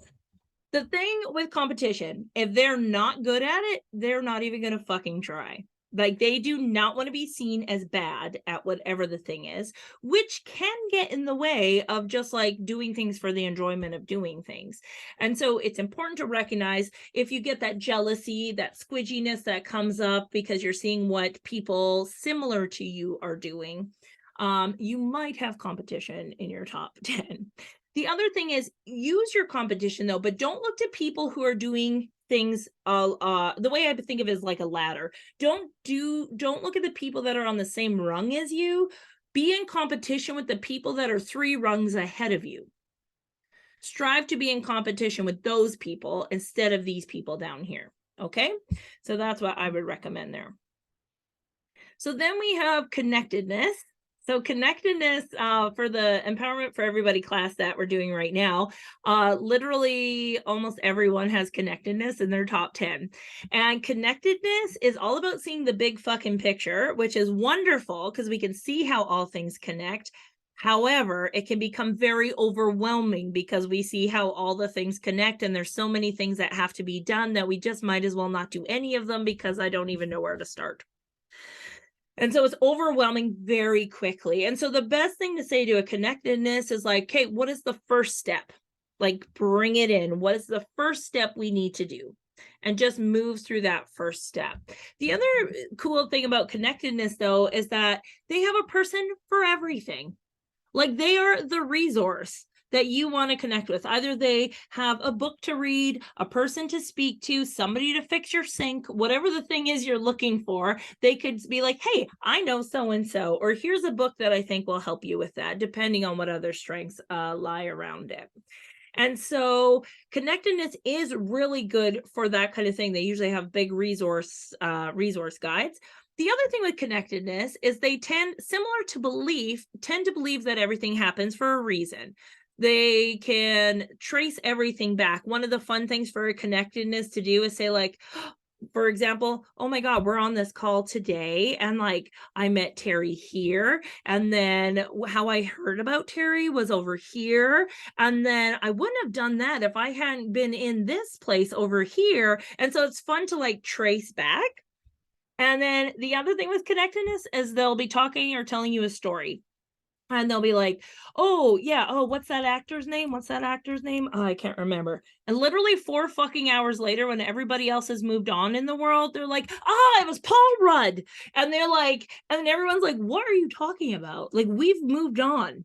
the thing with competition, if they're not good at it, they're not even going to fucking try. Like, they do not want to be seen as bad at whatever the thing is, which can get in the way of just like doing things for the enjoyment of doing things. And so it's important to recognize if you get that jealousy, that squidginess that comes up because you're seeing what people similar to you are doing. You might have competition in your top 10. The other thing is use your competition though, but don't look to people who are doing things the way I think of it is like a ladder. Don't look at the people that are on the same rung as you. Be in competition with the people that are 3 rungs ahead of you. Strive to be in competition with those people instead of these people down here. Okay, so that's what I would recommend there. So then we have connectedness. So connectedness for the Empowerment for Everybody class that we're doing right now, literally almost everyone has connectedness in their top 10. And connectedness is all about seeing the big fucking picture, which is wonderful because we can see how all things connect. However, it can become very overwhelming because we see how all the things connect and there's so many things that have to be done that we just might as well not do any of them because I don't even know where to start. And so it's overwhelming very quickly. And so the best thing to say to a connectedness is like, okay, what is the first step? Like bring it in. What is the first step we need to do? And just move through that first step. The other cool thing about connectedness though, is that they have a person for everything. Like they are the resource that you want to connect with. Either they have a book to read, a person to speak to, somebody to fix your sink, whatever the thing is you're looking for, they could be like, hey, I know so-and-so, or here's a book that I think will help you with that, depending on what other strengths lie around it. And so connectedness is really good for that kind of thing. They usually have big resource guides. The other thing with connectedness is they tend to believe that everything happens for a reason. They can trace everything back. One of the fun things for a connectedness to do is say like, for example, oh my God, we're on this call today and like I met Terry here. And then how I heard about Terry was over here. And then I wouldn't have done that if I hadn't been in this place over here. And so it's fun to like trace back. And then the other thing with connectedness is they'll be talking or telling you a story. And they'll be like, oh, yeah. Oh, what's that actor's name? What's that actor's name? Oh, I can't remember. And literally 4 fucking hours later, when everybody else has moved on in the world, they're like, it was Paul Rudd. And they're like, and everyone's like, what are you talking about? Like, we've moved on.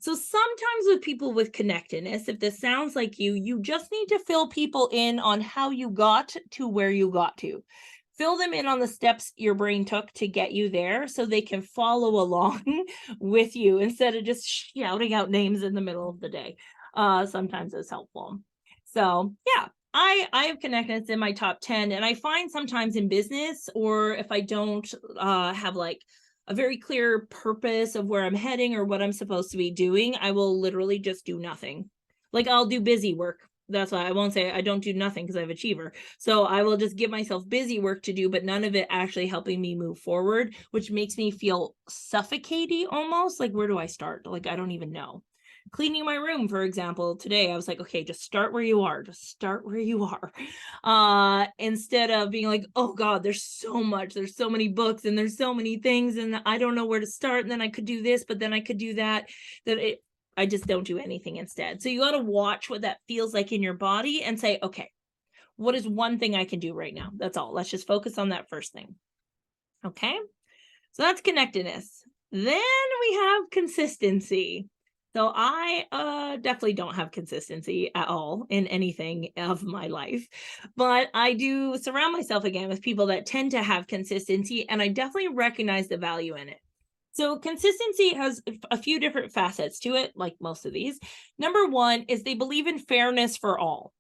So sometimes with people with connectedness, if this sounds like you just need to fill people in on how you got to where you got to. Fill them in on the steps your brain took to get you there so they can follow along with you instead of just shouting out names in the middle of the day. Sometimes it's helpful. So yeah, I have connectedness in my top 10, and I find sometimes in business, or if I don't have like a very clear purpose of where I'm heading or what I'm supposed to be doing, I will literally just do nothing. Like I'll do busy work. That's why I won't say I don't do nothing because I have achiever. So I will just give myself busy work to do, but none of it actually helping me move forward, which makes me feel suffocating almost. Like, where do I start? Like, I don't even know. Cleaning my room, for example, today I was like, okay, just start where you are. Just start where you are. Instead of being like, oh God, there's so much. There's so many books and there's so many things and I don't know where to start. And then I could do this, but then I could do that. I just don't do anything instead. So you got to watch what that feels like in your body and say, okay, what is one thing I can do right now? That's all. Let's just focus on that first thing. Okay. So that's connectedness. Then we have consistency. So I definitely don't have consistency at all in anything of my life, but I do surround myself again with people that tend to have consistency, and I definitely recognize the value in it. So consistency has a few different facets to it, like most of these. Number one is they believe in fairness for all.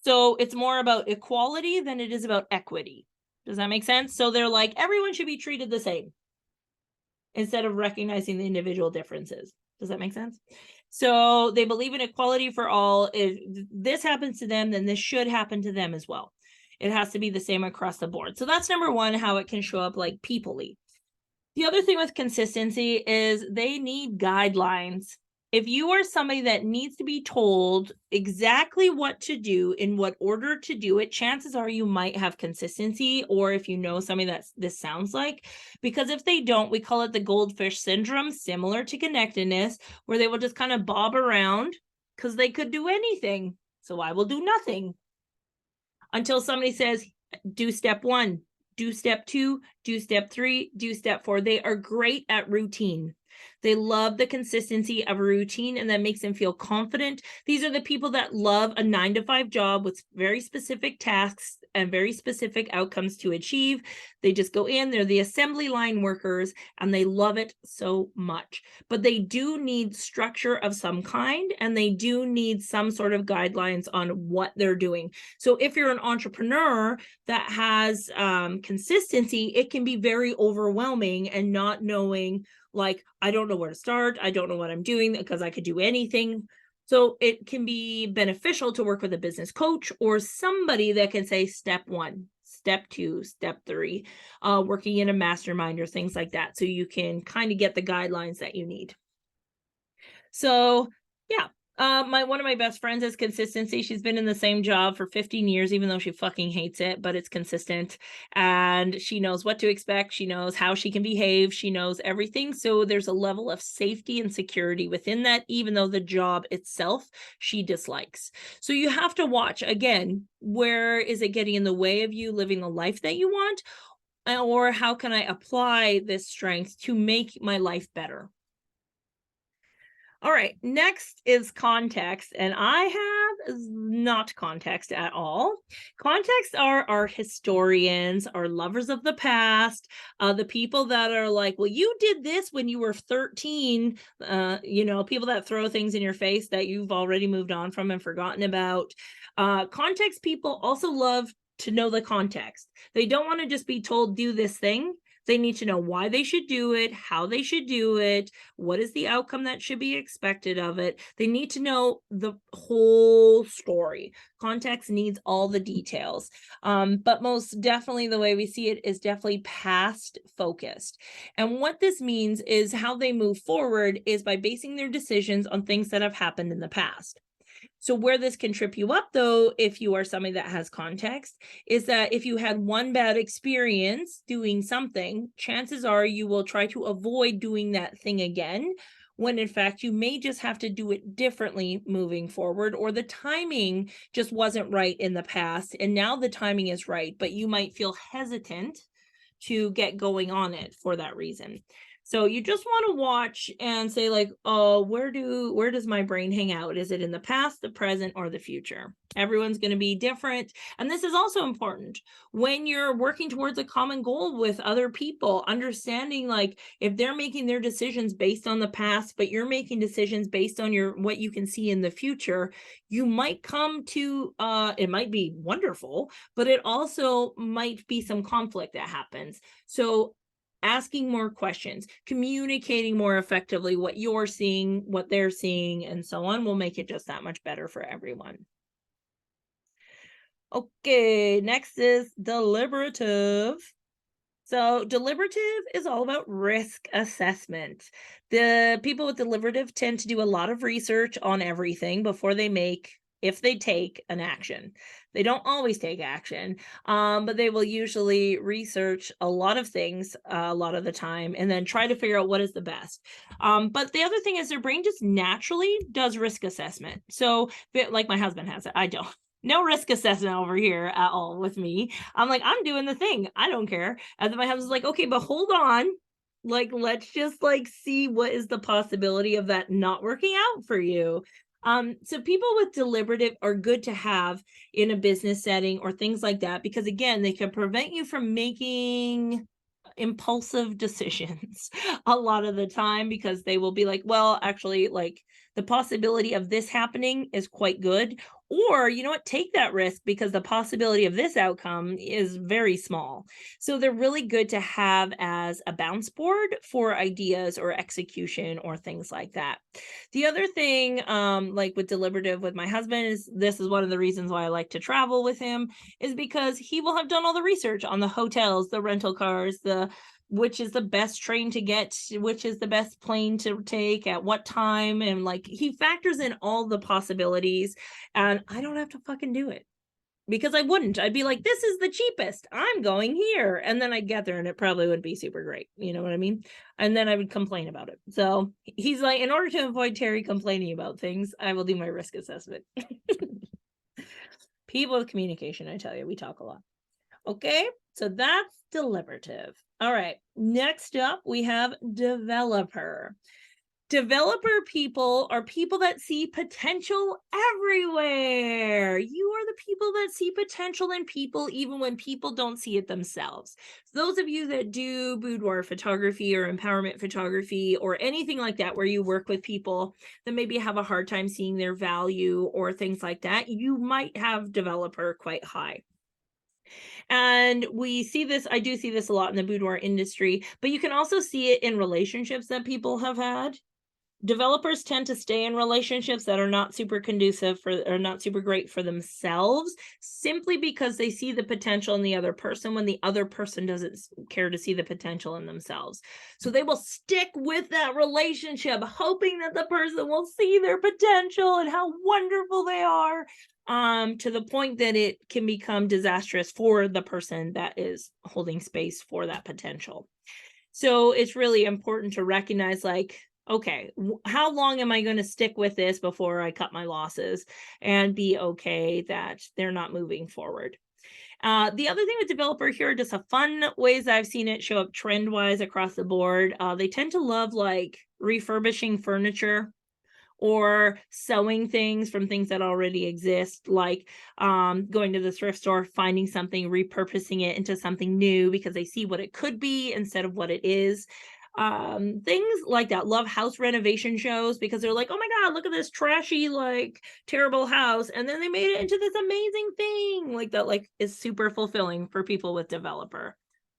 So it's more about equality than it is about equity. Does that make sense? So they're like, everyone should be treated the same instead of recognizing the individual differences. Does that make sense? So they believe in equality for all. If this happens to them, then this should happen to them as well. It has to be the same across the board. So that's number one, how it can show up like peoply. The other thing with consistency is they need guidelines. If you are somebody that needs to be told exactly what to do, in what order to do it, chances are you might have consistency, or if you know somebody that this sounds like, because if they don't, we call it the goldfish syndrome, similar to connectedness, where they will just kind of bob around because they could do anything. So I will do nothing until somebody says, do step 1. Do step 2, do step 3, do step 4. They are great at routine. They love the consistency of a routine, and that makes them feel confident. These are the people that love a 9 to 5 job with very specific tasks and very specific outcomes to achieve. They just go in, they're the assembly line workers, and they love it so much. But they do need structure of some kind, and they do need some sort of guidelines on what they're doing. So if you're an entrepreneur that has consistency, it can be very overwhelming and not knowing, like, I don't know where to start. I don't know what I'm doing because I could do anything. So it can be beneficial to work with a business coach or somebody that can say step 1, step 2, step 3, working in a mastermind or things like that. So you can kind of get the guidelines that you need. So yeah, one of my best friends is consistency. She's been in the same job for 15 years, even though she fucking hates it, but it's consistent. And she knows what to expect. She knows how she can behave. She knows everything. So there's a level of safety and security within that, even though the job itself she dislikes. So you have to watch, again, where is it getting in the way of you living the life that you want? Or how can I apply this strength to make my life better? All right, next is context, and I have not context at all. Context are our historians, our lovers of the past, the people that are like, well, you did this when you were 13, people that throw things in your face that you've already moved on from and forgotten about. Context people also love to know the context. They don't want to just be told, do this thing. They need to know why they should do it, how they should do it, what is the outcome that should be expected of it. They need to know the whole story. Context needs all the details. But most definitely the way we see it is definitely past focused. And what this means is how they move forward is by basing their decisions on things that have happened in the past. So where this can trip you up, though, if you are somebody that has context, is that if you had one bad experience doing something, chances are you will try to avoid doing that thing again, when in fact you may just have to do it differently moving forward, or the timing just wasn't right in the past, and now the timing is right, but you might feel hesitant to get going on it for that reason. So you just want to watch and say, like, oh, where does my brain hang out? Is it in the past, the present, or the future? Everyone's going to be different. And this is also important when you're working towards a common goal with other people, understanding, like, if they're making their decisions based on the past, but you're making decisions based on what you can see in the future, you might come to, it might be wonderful, but it also might be some conflict that happens. So asking more questions, communicating more effectively what you're seeing, what they're seeing, and so on will make it just that much better for everyone. Okay, next is deliberative. So deliberative is all about risk assessment. The people with deliberative tend to do a lot of research on everything before they make, if they take an action. They don't always take action, but they will usually research a lot of things a lot of the time and then try to figure out what is the best. But the other thing is their brain just naturally does risk assessment. So like my husband has it, I don't. No risk assessment over here at all with me. I'm like, I'm doing the thing. I don't care. And then my husband's like, okay, but hold on. Like, let's just like see what is the possibility of that not working out for you. So people with deliberative are good to have in a business setting or things like that, because again, they can prevent you from making impulsive decisions a lot of the time, because they will be like, well, actually, like, the possibility of this happening is quite good, or you know what, take that risk because the possibility of this outcome is very small. So they're really good to have as a bounce board for ideas or execution or things like that. The other thing, like with deliberative with my husband, is this is one of the reasons why I like to travel with him, is because he will have done all the research on the hotels, the rental cars, which is the best train to get, which is the best plane to take at what time. And like, he factors in all the possibilities, and I don't have to fucking do it, because I wouldn't. I'd be like, this is the cheapest, I'm going here. And then I'd get there and it probably would be super great. You know what I mean? And then I would complain about it. So he's like, in order to avoid Terry complaining about things, I will do my risk assessment. People with communication, I tell you, we talk a lot. Okay, so that's deliberative. All right, next up we have developer. Developer people are people that see potential everywhere. You are the people that see potential in people, even when people don't see it themselves. Those of you that do boudoir photography or empowerment photography or anything like that, where you work with people that maybe have a hard time seeing their value or things like that, you might have developer quite high. And we see this, I do see this a lot in the boudoir industry, but you can also see it in relationships that people have had. Developers tend to stay in relationships that are not super conducive for, or not super great for themselves, simply because they see the potential in the other person when the other person doesn't care to see the potential in themselves. So they will stick with that relationship, hoping that the person will see their potential and how wonderful they are, to the point that it can become disastrous for the person that is holding space for that potential. So it's really important to recognize, like, okay, how long am I going to stick with this before I cut my losses, and be okay that they're not moving forward. The other thing with developer here, just a fun ways I've seen it show up trend wise across the board. They tend to love like refurbishing furniture or sewing things from things that already exist, like going to the thrift store, finding something, repurposing it into something new because they see what it could be instead of what it is. Things like that. Love house renovation shows because they're like, oh my god, look at this trashy, like terrible house, and then they made it into this amazing thing. Like that, like is super fulfilling for people with developer.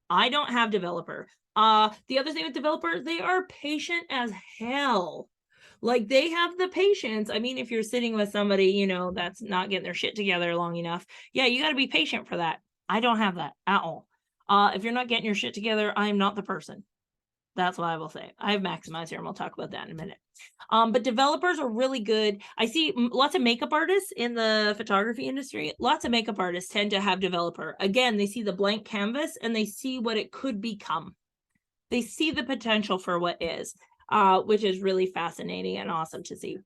I don't have developer. The other thing with developer, they are patient as hell. Like they have the patience. I mean, if you're sitting with somebody, you know, that's not getting their shit together long enough, yeah, you got to be patient for that. I don't have that at all. If you're not getting your shit together, I am not the person. That's what I will say. I have Maximize here, and we'll talk about that in a minute. But developers are really good. I see lots of makeup artists in the photography industry. Lots of makeup artists tend to have developer. Again, they see the blank canvas and they see what it could become. They see the potential for what is, which is really fascinating and awesome to see.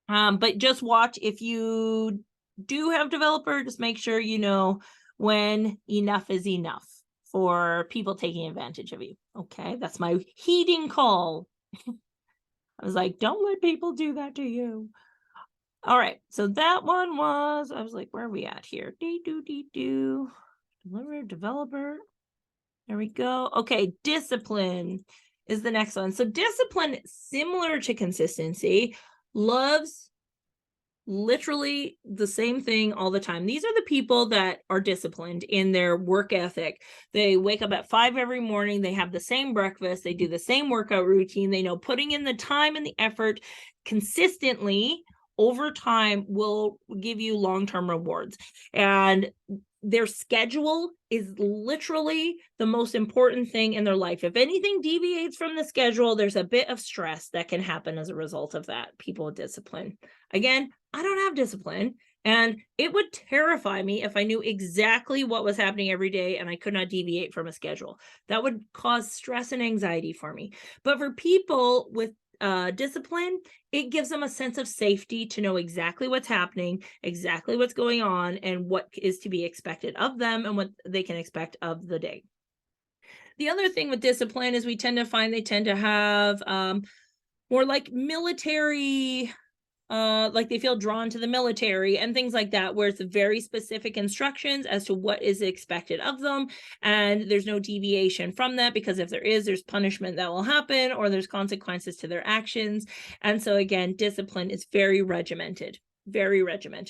But just watch, if you do have developer, just make sure you know when enough is enough for people taking advantage of you. Okay, that's my heeding call. I was like, don't let people do that to you. All right, so that one was, I was like, where are we at here? Deliver developer. There we go. Okay, discipline is the next one. So discipline, similar to consistency, loves literally the same thing all the time. These are the people that are disciplined in their work ethic. They wake up at 5 every morning. They have the same breakfast. They do the same workout routine. They know putting in the time and the effort consistently over time will give you long-term rewards. And their schedule is literally the most important thing in their life. If anything deviates from the schedule, there's a bit of stress that can happen as a result of that. People with discipline. Again, I don't have discipline, and it would terrify me if I knew exactly what was happening every day and I could not deviate from a schedule. That would cause stress and anxiety for me. But for people with discipline, it gives them a sense of safety to know exactly what's happening, exactly what's going on, and what is to be expected of them and what they can expect of the day. The other thing with discipline is we tend to find they tend to have more like military, like they feel drawn to the military and things like that, where it's very specific instructions as to what is expected of them, and there's no deviation from that, because if there is, there's punishment that will happen or there's consequences to their actions. And so again, discipline is very regimented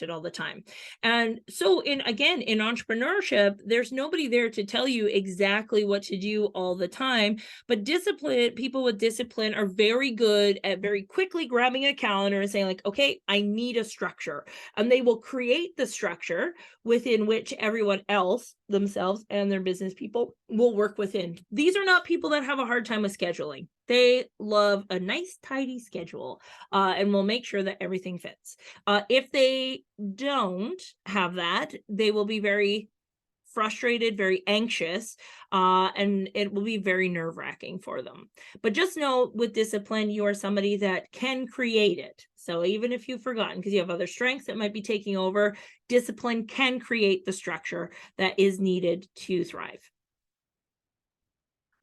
all the time. And so in entrepreneurship, there's nobody there to tell you exactly what to do all the time, but people with discipline are very good at very quickly grabbing a calendar and saying like, okay, I need a structure, and they will create the structure within which everyone else, themselves and their business people, will work within. These are not people that have a hard time with scheduling. They love a nice tidy schedule, and will make sure that everything fits. If they don't have that, they will be very frustrated, very anxious, and it will be very nerve-wracking for them. But just know with discipline, you are somebody that can create it. So even if you've forgotten, because you have other strengths that might be taking over, discipline can create the structure that is needed to thrive.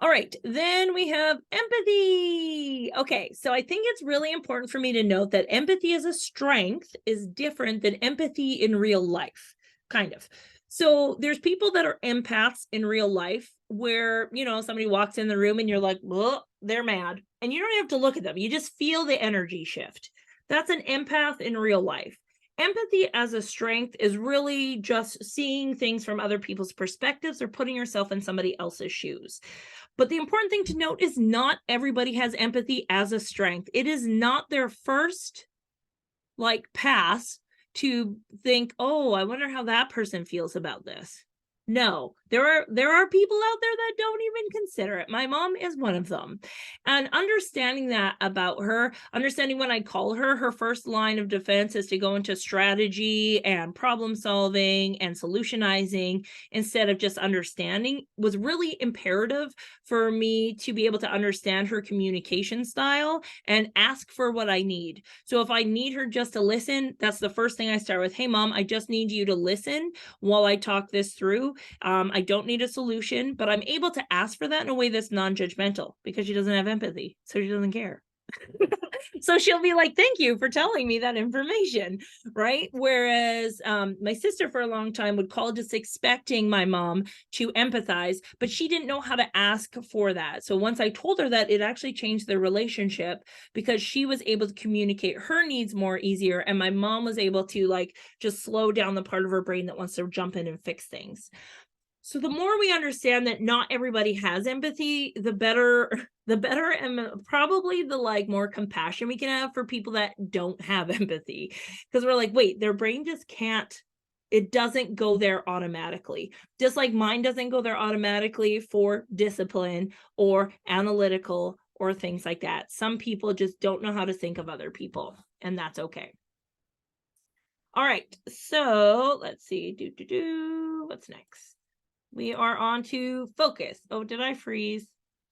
All right, then we have empathy. Okay, so I think it's really important for me to note that empathy as a strength is different than empathy in real life, kind of. So there's people that are empaths in real life where, somebody walks in the room and you're like, well, they're mad. And you don't have to look at them. You just feel the energy shift. That's an empath in real life. Empathy as a strength is really just seeing things from other people's perspectives or putting yourself in somebody else's shoes. But the important thing to note is not everybody has empathy as a strength. It is not their first pass to think, oh, I wonder how that person feels about this. No, there are people out there that don't even consider it. My mom is one of them. And understanding that about her, understanding when I call her, her first line of defense is to go into strategy and problem solving and solutionizing instead of just understanding was really imperative for me to be able to understand her communication style and ask for what I need. So if I need her just to listen, that's the first thing I start with. Hey, Mom, I just need you to listen while I talk this through. I don't need a solution, but I'm able to ask for that in a way that's non-judgmental because she doesn't have empathy, so she doesn't care. So she'll be like, thank you for telling me that information, right? Whereas my sister for a long time would call just expecting my mom to empathize, but she didn't know how to ask for that. So once I told her that, it actually changed their relationship because she was able to communicate her needs more easier, and my mom was able to just slow down the part of her brain that wants to jump in and fix things. So the more we understand that not everybody has empathy, the better and probably the more compassion we can have for people that don't have empathy. Because we're like, wait, their brain just can't, it doesn't go there automatically. Just like mine doesn't go there automatically for discipline or analytical or things like that. Some people just don't know how to think of other people, and that's okay. All right, so let's see. What's next? We are on to focus. Oh, did I freeze?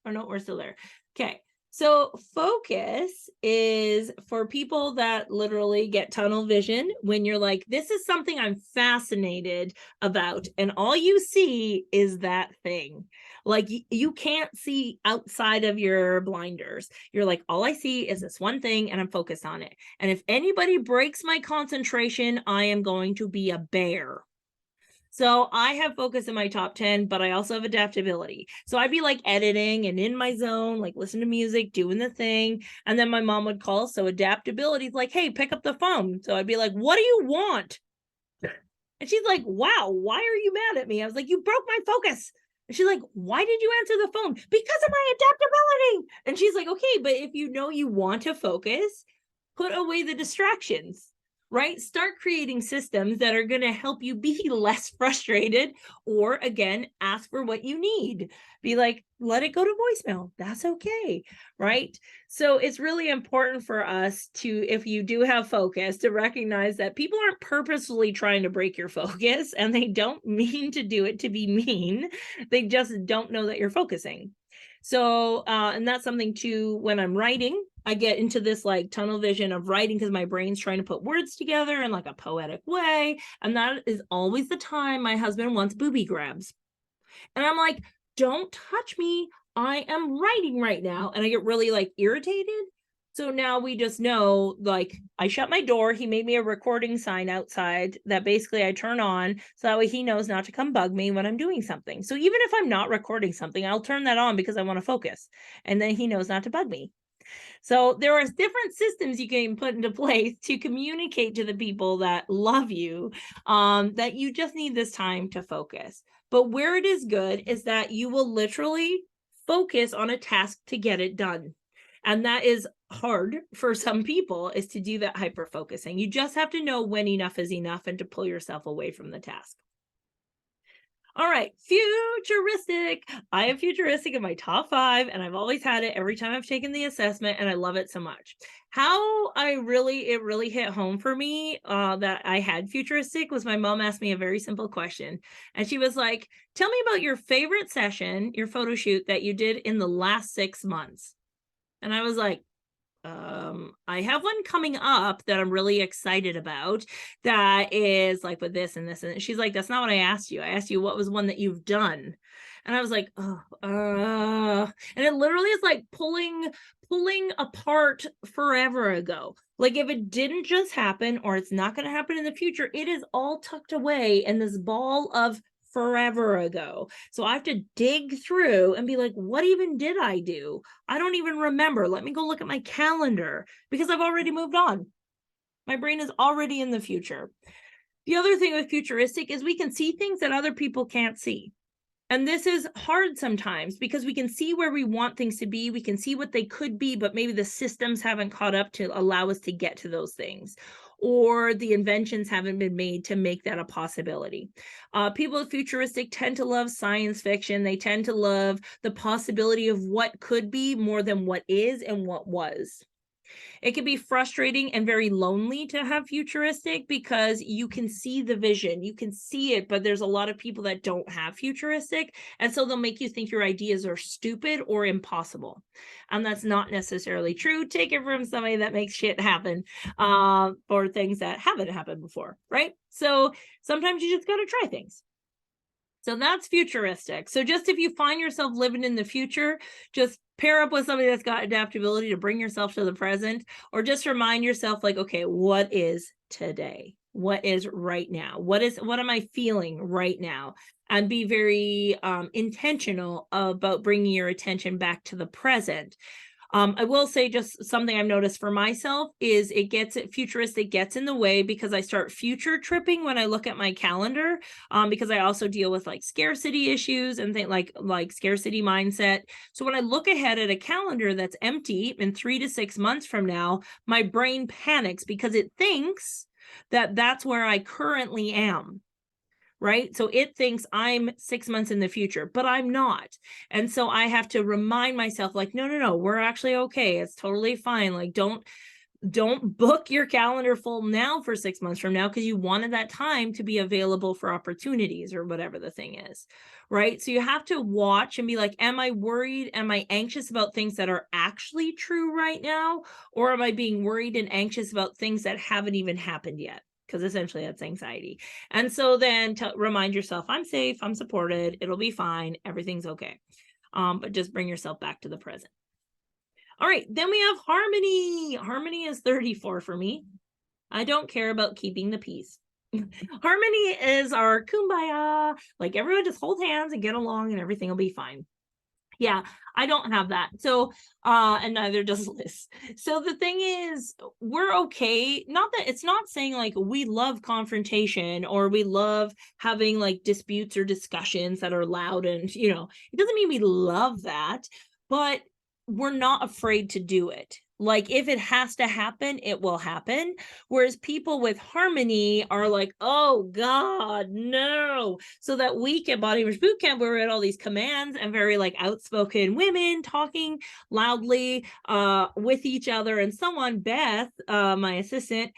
Oh, no, we're still there. Okay. So focus is for people that literally get tunnel vision when you're like, this is something I'm fascinated about. And all you see is that thing. Like you can't see outside of your blinders. You're like, all I see is this one thing and I'm focused on it. And if anybody breaks my concentration, I am going to be a bear. So I have focus in my top 10, but I also have adaptability. So I'd be editing and in my zone, listen to music, doing the thing. And then my mom would call. So adaptability is like, hey, pick up the phone. So I'd be like, what do you want? And she's like, wow, why are you mad at me? I was like, you broke my focus. And she's like, why did you answer the phone? Because of my adaptability. And she's like, okay, but if you know you want to focus, put away the distractions. Right? Start creating systems that are going to help you be less frustrated, or again, ask for what you need. Be like, let it go to voicemail. That's okay. Right? So it's really important for us to, if you do have focus, to recognize that people aren't purposefully trying to break your focus, and they don't mean to do it to be mean. They just don't know that you're focusing. So, and that's something too, when I'm writing, I get into this tunnel vision of writing because my brain's trying to put words together in a poetic way. And that is always the time my husband wants booby grabs. And I'm like, don't touch me. I am writing right now. And I get really irritated. So now we just know, I shut my door. He made me a recording sign outside that basically I turn on. So that way he knows not to come bug me when I'm doing something. So even if I'm not recording something, I'll turn that on because I want to focus. And then he knows not to bug me. So there are different systems you can put into place to communicate to the people that love you, that you just need this time to focus. But where it is good is that you will literally focus on a task to get it done. And that is hard for some people, is to do that hyper focusing. You just have to know when enough is enough and to pull yourself away from the task. All right, futuristic. I have futuristic in my top 5, and I've always had it every time I've taken the assessment, and I love it so much. How it really hit home for me that I had futuristic was my mom asked me a very simple question, and she was like, tell me about your favorite session, your photo shoot that you did in the last 6 months. And I was like, I have one coming up that I'm really excited about that is like with this and this. And she's like, that's not what I asked you. I asked you what was one that you've done. And I was like, oh, and it literally is like pulling apart forever ago. Like if it didn't just happen or it's not going to happen in the future, it is all tucked away in this ball of forever ago. So I have to dig through and be like, what even did I do? I don't even remember. Let me go look at my calendar because I've already moved on. My brain is already in the future. The other thing with futuristic is we can see things that other people can't see. And this is hard sometimes because we can see where we want things to be. We can see what they could be, but maybe the systems haven't caught up to allow us to get to those things, or the inventions haven't been made to make that a possibility. People with futuristic tend to love science fiction. They tend to love the possibility of what could be more than what is and what was. It can be frustrating and very lonely to have futuristic because you can see the vision, you can see it, but there's a lot of people that don't have futuristic. And so they'll make you think your ideas are stupid or impossible. And that's not necessarily true. Take it from somebody that makes shit happen for things that haven't happened before, right? So sometimes you just got to try things. So that's futuristic. So just if you find yourself living in the future, just pair up with somebody that's got adaptability to bring yourself to the present, or just remind yourself like, okay, what is today? What is right now? What am I feeling right now? And be very intentional about bringing your attention back to the present. I will say just something I've noticed for myself is futuristic gets in the way because I start future tripping when I look at my calendar, because I also deal with like scarcity issues and things like scarcity mindset. So when I look ahead at a calendar that's empty in 3 to 6 months from now, my brain panics because it thinks that that's where I currently am. Right? So it thinks I'm 6 months in the future, but I'm not. And so I have to remind myself like, no, we're actually okay. It's totally fine. Like don't book your calendar full now for 6 months from now because you wanted that time to be available for opportunities or whatever the thing is. Right? So you have to watch and be like, am I worried? Am I anxious about things that are actually true right now? Or am I being worried and anxious about things that haven't even happened yet? Because essentially that's anxiety. And so then remind yourself, I'm safe, I'm supported, it'll be fine, everything's okay. But just bring yourself back to the present. All right, then we have harmony. Harmony is 34 for me. I don't care about keeping the peace. Harmony is our kumbaya, like everyone just hold hands and get along and everything will be fine. Yeah, I don't have that. So, and neither does Liz. So the thing is, we're okay. Not that it's not saying like we love confrontation or we love having like disputes or discussions that are loud and, it doesn't mean we love that, but we're not afraid to do it. Like if it has to happen, it will happen. Whereas people with harmony are like, oh God, no. So that week at Body Image Bootcamp, we were at all these commands and very like outspoken women talking loudly with each other. And someone, Beth, my assistant,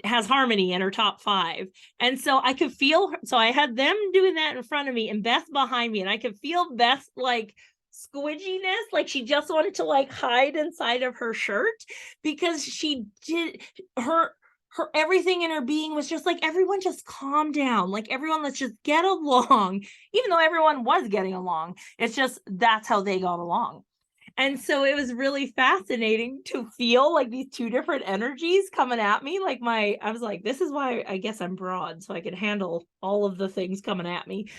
has harmony in her top 5. And so I could feel her. So I had them doing that in front of me and Beth behind me. And I could feel Beth like squidginess, like she just wanted to like hide inside of her shirt because she did her everything in her being was just like, everyone just calm down, like everyone, let's just get along, even though everyone was getting along. It's just that's how they got along. And so it was really fascinating to feel like these two different energies coming at me. Like I was like, this is why I guess I'm broad, so I can handle all of the things coming at me.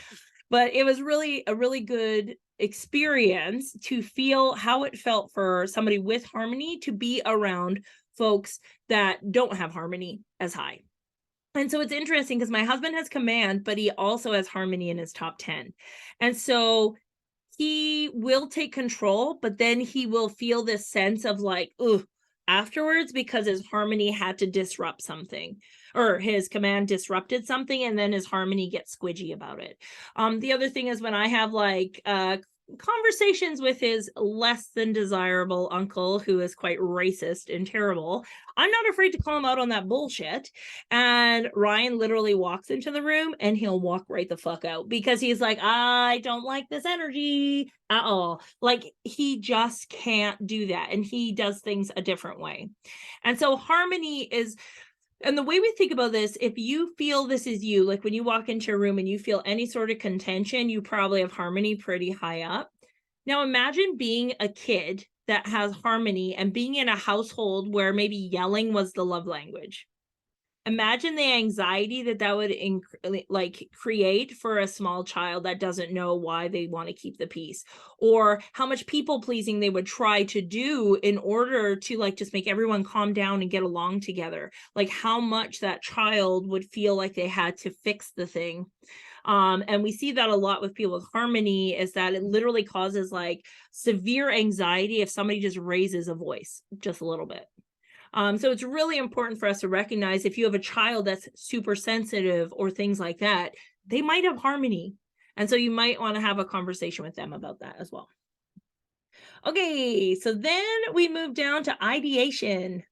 But it was really a really good experience to feel how it felt for somebody with harmony to be around folks that don't have harmony as high. And so it's interesting because my husband has command, but he also has harmony in his top 10. And so he will take control, but then he will feel this sense of like, ugh, afterwards, because his harmony had to disrupt something, or his command disrupted something, and then his harmony gets squidgy about it. The other thing is when I have like conversations with his less than desirable uncle, who is quite racist and terrible, I'm not afraid to call him out on that bullshit. And Ryan literally walks into the room and he'll walk right the fuck out because he's like, I don't like this energy at all. Like, he just can't do that. And he does things a different way. And so harmony is, and the way we think about this, if you feel this is you, like when you walk into a room and you feel any sort of contention, you probably have harmony pretty high up. Now imagine being a kid that has harmony and being in a household where maybe yelling was the love language. Imagine the anxiety that would create for a small child that doesn't know why they want to keep the peace, or how much people pleasing they would try to do in order to like just make everyone calm down and get along together. Like how much that child would feel like they had to fix the thing. And we see that a lot with people with harmony, is that it literally causes like severe anxiety if somebody just raises a voice just a little bit. So it's really important for us to recognize if you have a child that's super sensitive or things like that, they might have harmony. And so you might want to have a conversation with them about that as well. Okay, so then we move down to ideation.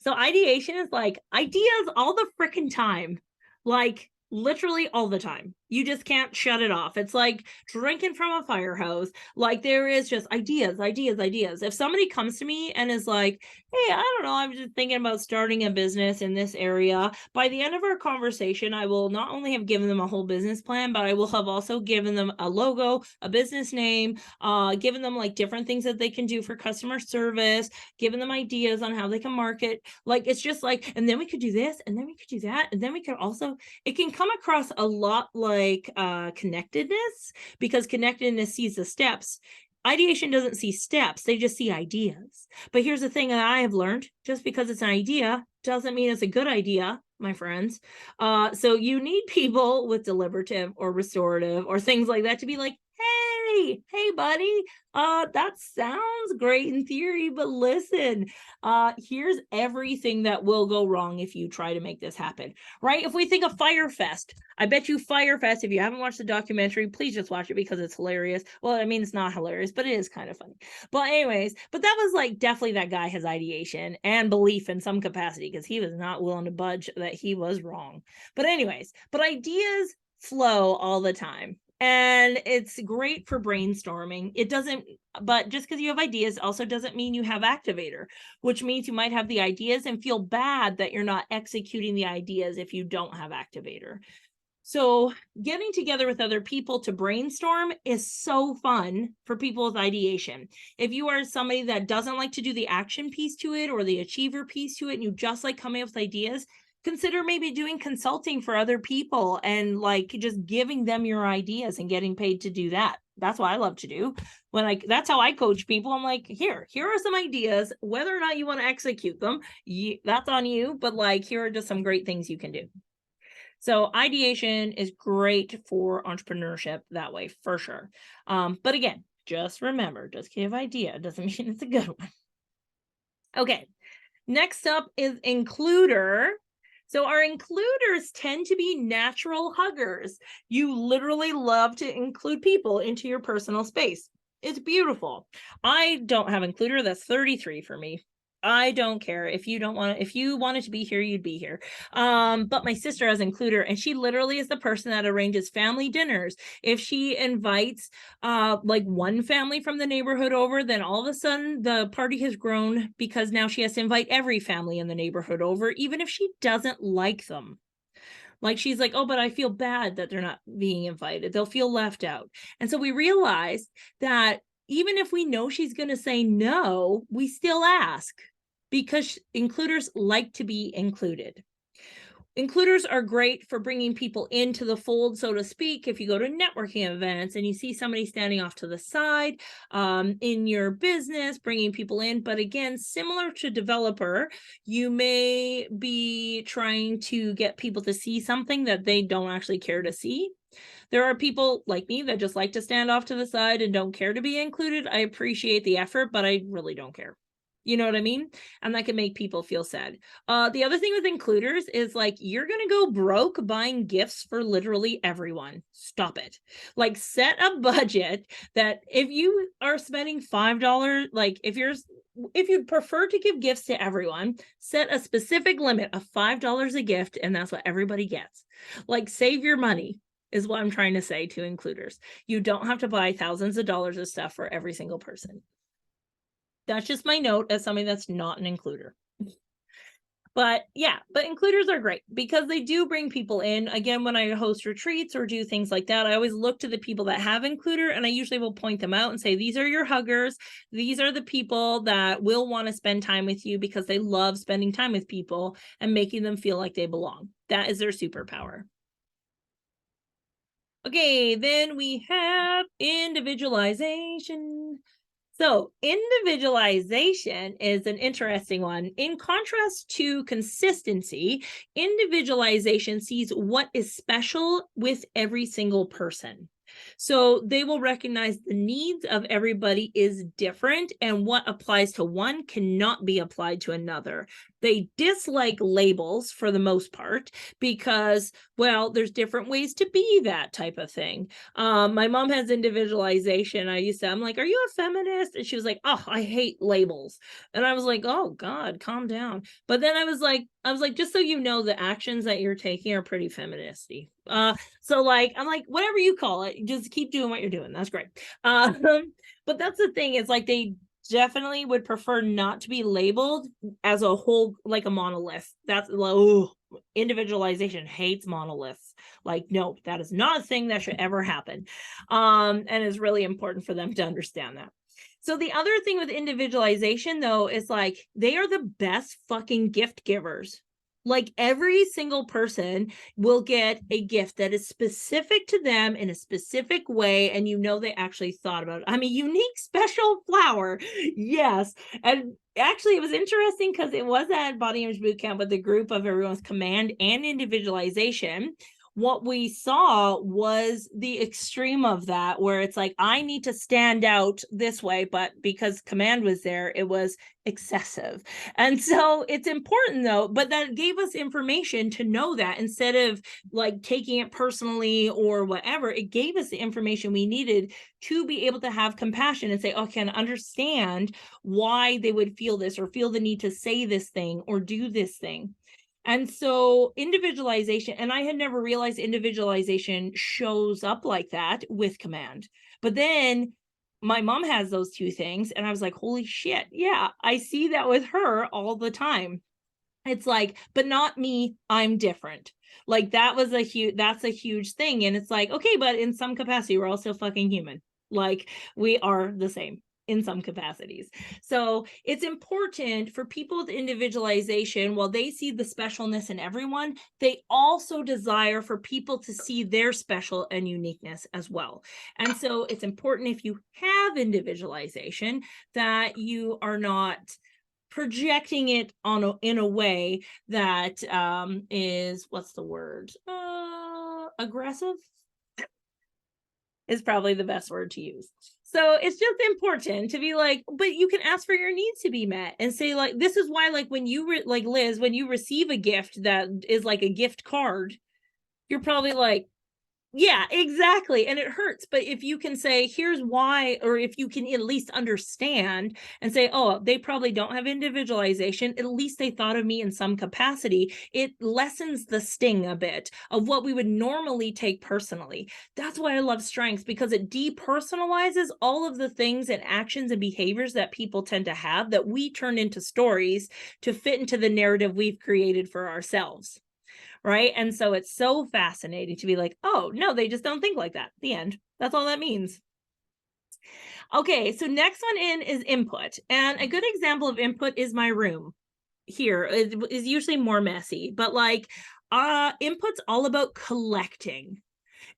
So ideation is like ideas all the freaking time, like literally all the time. You just can't shut it off. It's like drinking from a fire hose. Like there is just ideas. If somebody comes to me and is like, hey, I don't know, I'm just thinking about starting a business in this area, by the end of our conversation, I will not only have given them a whole business plan, but I will have also given them a logo, a business name, given them like different things that they can do for customer service, given them ideas on how they can market. Like it's just like, and then we could do this, and then we could do that, and then we could also, it can come across a lot like connectedness, because connectedness sees the steps. Ideation doesn't see steps, they just see ideas. But here's the thing that I have learned: just because it's an idea doesn't mean it's a good idea, my friends. So you need people with deliberative or restorative or things like that to be like, hey buddy, that sounds great in theory, but listen, here's everything that will go wrong if you try to make this happen, right? If we think of Firefest, I bet you Firefest, if you haven't watched the documentary, please just watch it because it's hilarious. Well, I mean, it's not hilarious, but it is kind of funny. But anyways, but that was like, definitely that guy has ideation and belief in some capacity, because he was not willing to budge that he was wrong. But anyways, but ideas flow all the time. And it's great for brainstorming. It doesn't, but just because you have ideas also doesn't mean you have activator, which means you might have the ideas and feel bad that you're not executing the ideas if you don't have activator. So getting together with other people to brainstorm is so fun for people with ideation. If you are somebody that doesn't like to do the action piece to it or the achiever piece to it, and you just like coming up with ideas, consider maybe doing consulting for other people and like just giving them your ideas and getting paid to do that. That's what I love to do. That's how I coach people. I'm like, here are some ideas. Whether or not you want to execute them, that's on you. But like, here are just some great things you can do. So ideation is great for entrepreneurship that way, for sure. But again, just remember, just give idea doesn't mean it's a good one. Okay, next up is includer. So our includers tend to be natural huggers. You literally love to include people into your personal space. It's beautiful. I don't have includer. That's 33 for me. I don't care if you don't want to, if you wanted to be here, you'd be here. But my sister has includer, and she literally is the person that arranges family dinners. If she invites like one family from the neighborhood over, then all of a sudden the party has grown, because now she has to invite every family in the neighborhood over, even if she doesn't like them. Like she's like, oh, but I feel bad that they're not being invited. They'll feel left out. And so we realized that even if we know she's going to say no, we still ask, because includers like to be included. Includers are great for bringing people into the fold, so to speak. If you go to networking events and you see somebody standing off to the side in your business, bringing people in. But again, similar to developer, you may be trying to get people to see something that they don't actually care to see. There are people like me that just like to stand off to the side and don't care to be included. I appreciate the effort, but I really don't care. You know what I mean? And that can make people feel sad. The other thing with includers is like, you're going to go broke buying gifts for literally everyone. Stop it. Like, set a budget that if you are spending $5, like if you'd prefer to give gifts to everyone, set a specific limit of $5 a gift, and that's what everybody gets. Like, save your money is what I'm trying to say to includers. You don't have to buy thousands of dollars of stuff for every single person. That's just my note as somebody that's not an includer. But yeah, but includers are great because they do bring people in. Again, when I host retreats or do things like that, I always look to the people that have includer, and I usually will point them out and say, these are your huggers. These are the people that will want to spend time with you because they love spending time with people and making them feel like they belong. That is their superpower. Okay, then we have individualization. So individualization is an interesting one. In contrast to consistency, individualization sees what is special with every single person. So they will recognize the needs of everybody is different, and what applies to one cannot be applied to another. They dislike labels for the most part because, well, there's different ways to be that type of thing. My mom has individualization. I'm like, are you a feminist? And she was like, oh, I hate labels. And I was like, oh God, calm down. But then I was like, just so you know, the actions that you're taking are pretty feministy. So like, I'm like, whatever you call it, just keep doing what you're doing. That's great. But that's the thing, is like, they definitely would prefer not to be labeled as a whole, like a monolith. That's like, individualization hates monoliths. Like, no, that is not a thing that should ever happen. And it's really important for them to understand that. So the other thing with individualization, though, is like, they are the best fucking gift givers. Like, every single person will get a gift that is specific to them in a specific way, and you know they actually thought about it. I mean, unique special flower, yes. And actually, it was interesting because it was at Body Image Bootcamp with the group of everyone's command and individualization. What we saw was the extreme of that, where it's like, I need to stand out this way, but because command was there, it was excessive. And so it's important, though, but that gave us information to know that instead of like taking it personally or whatever, it gave us the information we needed to be able to have compassion and say, oh, I can understand why they would feel this or feel the need to say this thing or do this thing. And so individualization, and I had never realized individualization shows up like that with command. But then my mom has those two things, and I was like, holy shit, yeah, I see that with her all the time. It's like, but not me, I'm different. Like, that's a huge thing. And it's like, okay, but in some capacity, we're also fucking human. Like, we are the same in some capacities. So it's important for people with individualization, while they see the specialness in everyone, they also desire for people to see their special and uniqueness as well. And so it's important, if you have individualization, that you are not projecting it in a way that is, what's the word? Aggressive is probably the best word to use. So it's just important to be like, but you can ask for your needs to be met and say, like, this is why, like, when you like Liz, when you receive a gift that is like a gift card, you're probably like, yeah, exactly. And it hurts. But if you can say, here's why, or if you can at least understand and say, oh, they probably don't have individualization, at least they thought of me in some capacity, it lessens the sting a bit of what we would normally take personally. That's why I love strengths, because it depersonalizes all of the things and actions and behaviors that people tend to have that we turn into stories to fit into the narrative we've created for ourselves. Right. And so it's so fascinating to be like, oh, no, they just don't think like that. The end. That's all that means. Okay, so next one in is input. And a good example of input is my room here. It is usually more messy, but like input's all about collecting.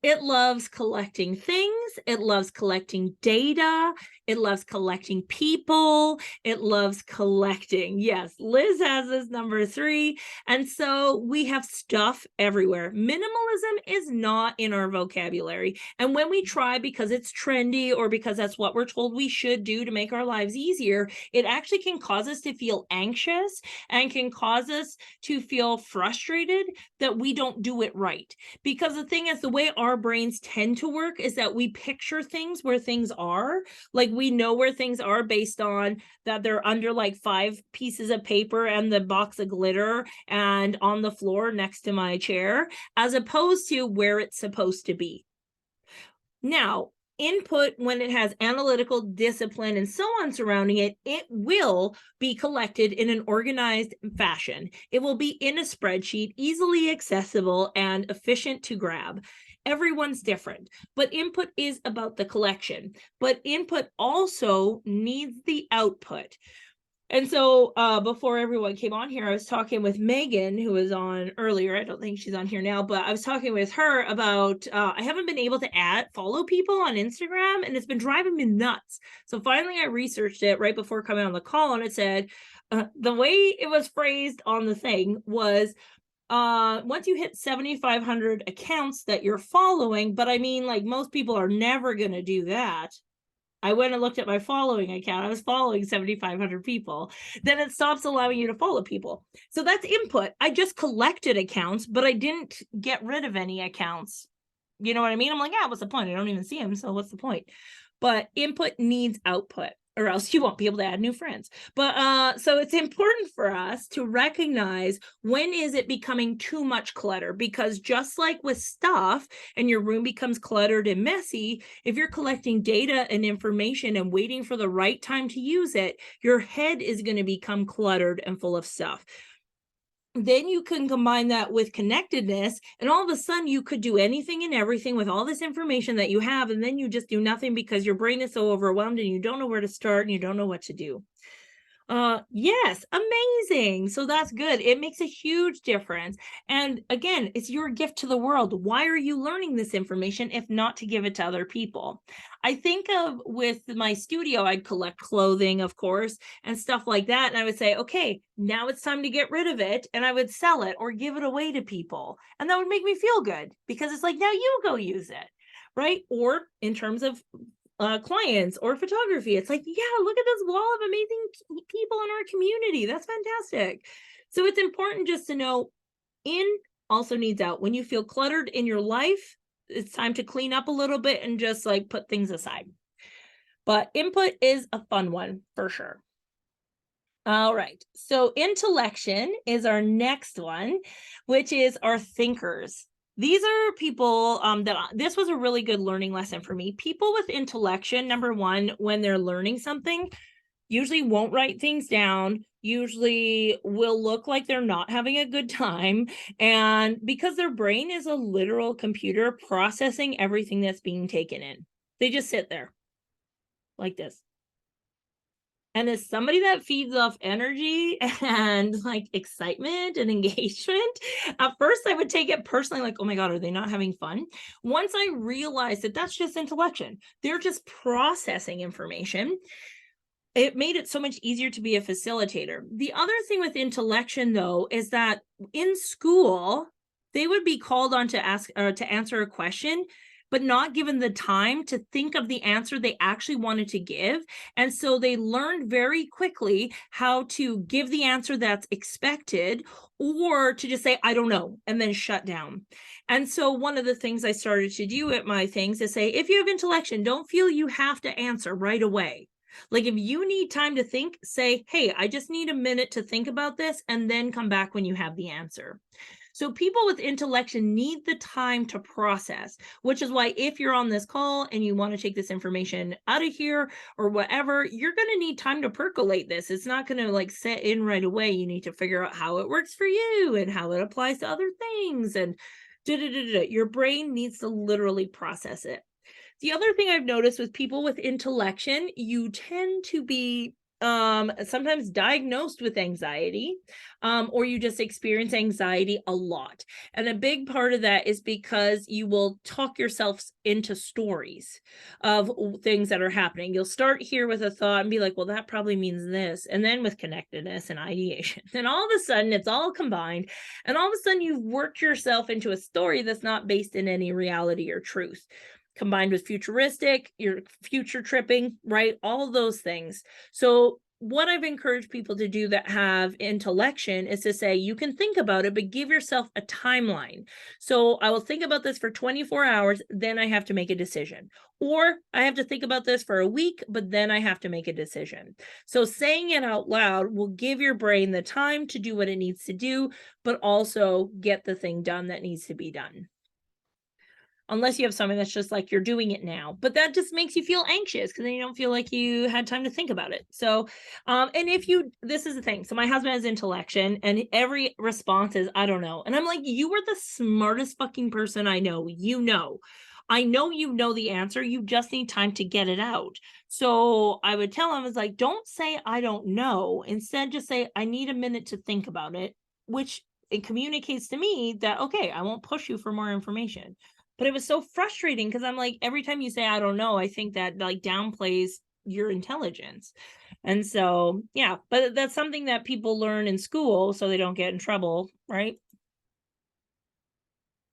It loves collecting things. It loves collecting data. It loves collecting people. It loves collecting. Yes, Liz has this number 3. And so we have stuff everywhere. Minimalism is not in our vocabulary. And when we try because it's trendy or because that's what we're told we should do to make our lives easier, it actually can cause us to feel anxious and can cause us to feel frustrated that we don't do it right. Because the thing is, the way our brains tend to work is that we picture things where things are. Like we know where things are based on that they're under like 5 pieces of paper and the box of glitter and on the floor next to my chair, as opposed to where it's supposed to be. Now, input, when it has analytical discipline and so on surrounding it, it will be collected in an organized fashion. It will be in a spreadsheet, easily accessible and efficient to grab. Everyone's different, but input is about the collection, but input also needs the output. And so before everyone came on here, I was talking with Megan, who was on earlier. I don't think she's on here now, but I was talking with her about I haven't been able to follow people on Instagram, and it's been driving me nuts. So finally, I researched it right before coming on the call, and it said the way it was phrased on the thing was once you hit 7,500 accounts that you're following, but I mean, like most people are never going to do that. I went and looked at my following account. I was following 7,500 people. Then it stops allowing you to follow people. So that's input. I just collected accounts, but I didn't get rid of any accounts. You know what I mean? I'm like, yeah, what's the point? I don't even see them. So what's the point? But input needs output, or else you won't be able to add new friends. But so it's important for us to recognize when is it becoming too much clutter, because just like with stuff and your room becomes cluttered and messy, if you're collecting data and information and waiting for the right time to use it, your head is going to become cluttered and full of stuff. Then you can combine that with connectedness, and all of a sudden you could do anything and everything with all this information that you have, and then you just do nothing because your brain is so overwhelmed and you don't know where to start and you don't know what to do. Yes, amazing. So that's good. It makes a huge difference. And again, it's your gift to the world. Why are you learning this information if not to give it to other people? I think of with my studio, I'd collect clothing, of course, and stuff like that. And I would say, okay, now it's time to get rid of it. And I would sell it or give it away to people. And that would make me feel good because it's like, now you go use it. Right. Or in terms of clients or photography, it's like, yeah, look at this wall of amazing people in our community. That's fantastic. So it's important just to know in also needs out. When you feel cluttered in your life, it's time to clean up a little bit and just like put things aside. But input is a fun one for sure. All right. So intellection is our next one, which is our thinkers. These are people this was a really good learning lesson for me. People with intellection, number one, when they're learning something, usually won't write things down, usually will look like they're not having a good time. And because their brain is a literal computer processing everything that's being taken in, they just sit there like this. And as somebody that feeds off energy and like excitement and engagement, at first I would take it personally, like, oh my God, are they not having fun? Once I realized that that's just intellection, they're just processing information, it made it so much easier to be a facilitator. The other thing with intellection, though, is that in school, they would be called on to ask or to answer a question, but not given the time to think of the answer they actually wanted to give. And so they learned very quickly how to give the answer that's expected or to just say, I don't know, and then shut down. And so one of the things I started to do at my things is say, if you have intellection, don't feel you have to answer right away. Like if you need time to think, say, hey, I just need a minute to think about this and then come back when you have the answer. So people with intellection need the time to process, which is why if you're on this call and you want to take this information out of here or whatever, you're going to need time to percolate this. It's not going to like set in right away. You need to figure out how it works for you and how it applies to other things. And your brain needs to literally process it. The other thing I've noticed with people with intellection, you tend to be sometimes diagnosed with anxiety, or you just experience anxiety a lot. And a big part of that is because you will talk yourself into stories of things that are happening. You'll start here with a thought and be like, well, that probably means this. And then with connectedness and ideation, then all of a sudden it's all combined. And all of a sudden you've worked yourself into a story that's not based in any reality or truth. Combined with futuristic, you're future tripping, right? All of those things. So what I've encouraged people to do that have intellection is to say, you can think about it, but give yourself a timeline. So I will think about this for 24 hours, then I have to make a decision. Or I have to think about this for a week, but then I have to make a decision. So saying it out loud will give your brain the time to do what it needs to do, but also get the thing done that needs to be done. Unless you have something that's just like you're doing it now, but that just makes you feel anxious because then you don't feel like you had time to think about it. So, and if you, this is the thing. So my husband has intellection and every response is, I don't know. And I'm like, you are the smartest fucking person I know. I know you know the answer. You just need time to get it out. So I would tell him, it's like, don't say, I don't know. Instead, just say, I need a minute to think about it, which it communicates to me that, okay, I won't push you for more information. But it was so frustrating because I'm like, every time you say, I don't know, I think that like downplays your intelligence. And so, yeah, but that's something that people learn in school so they don't get in trouble, right?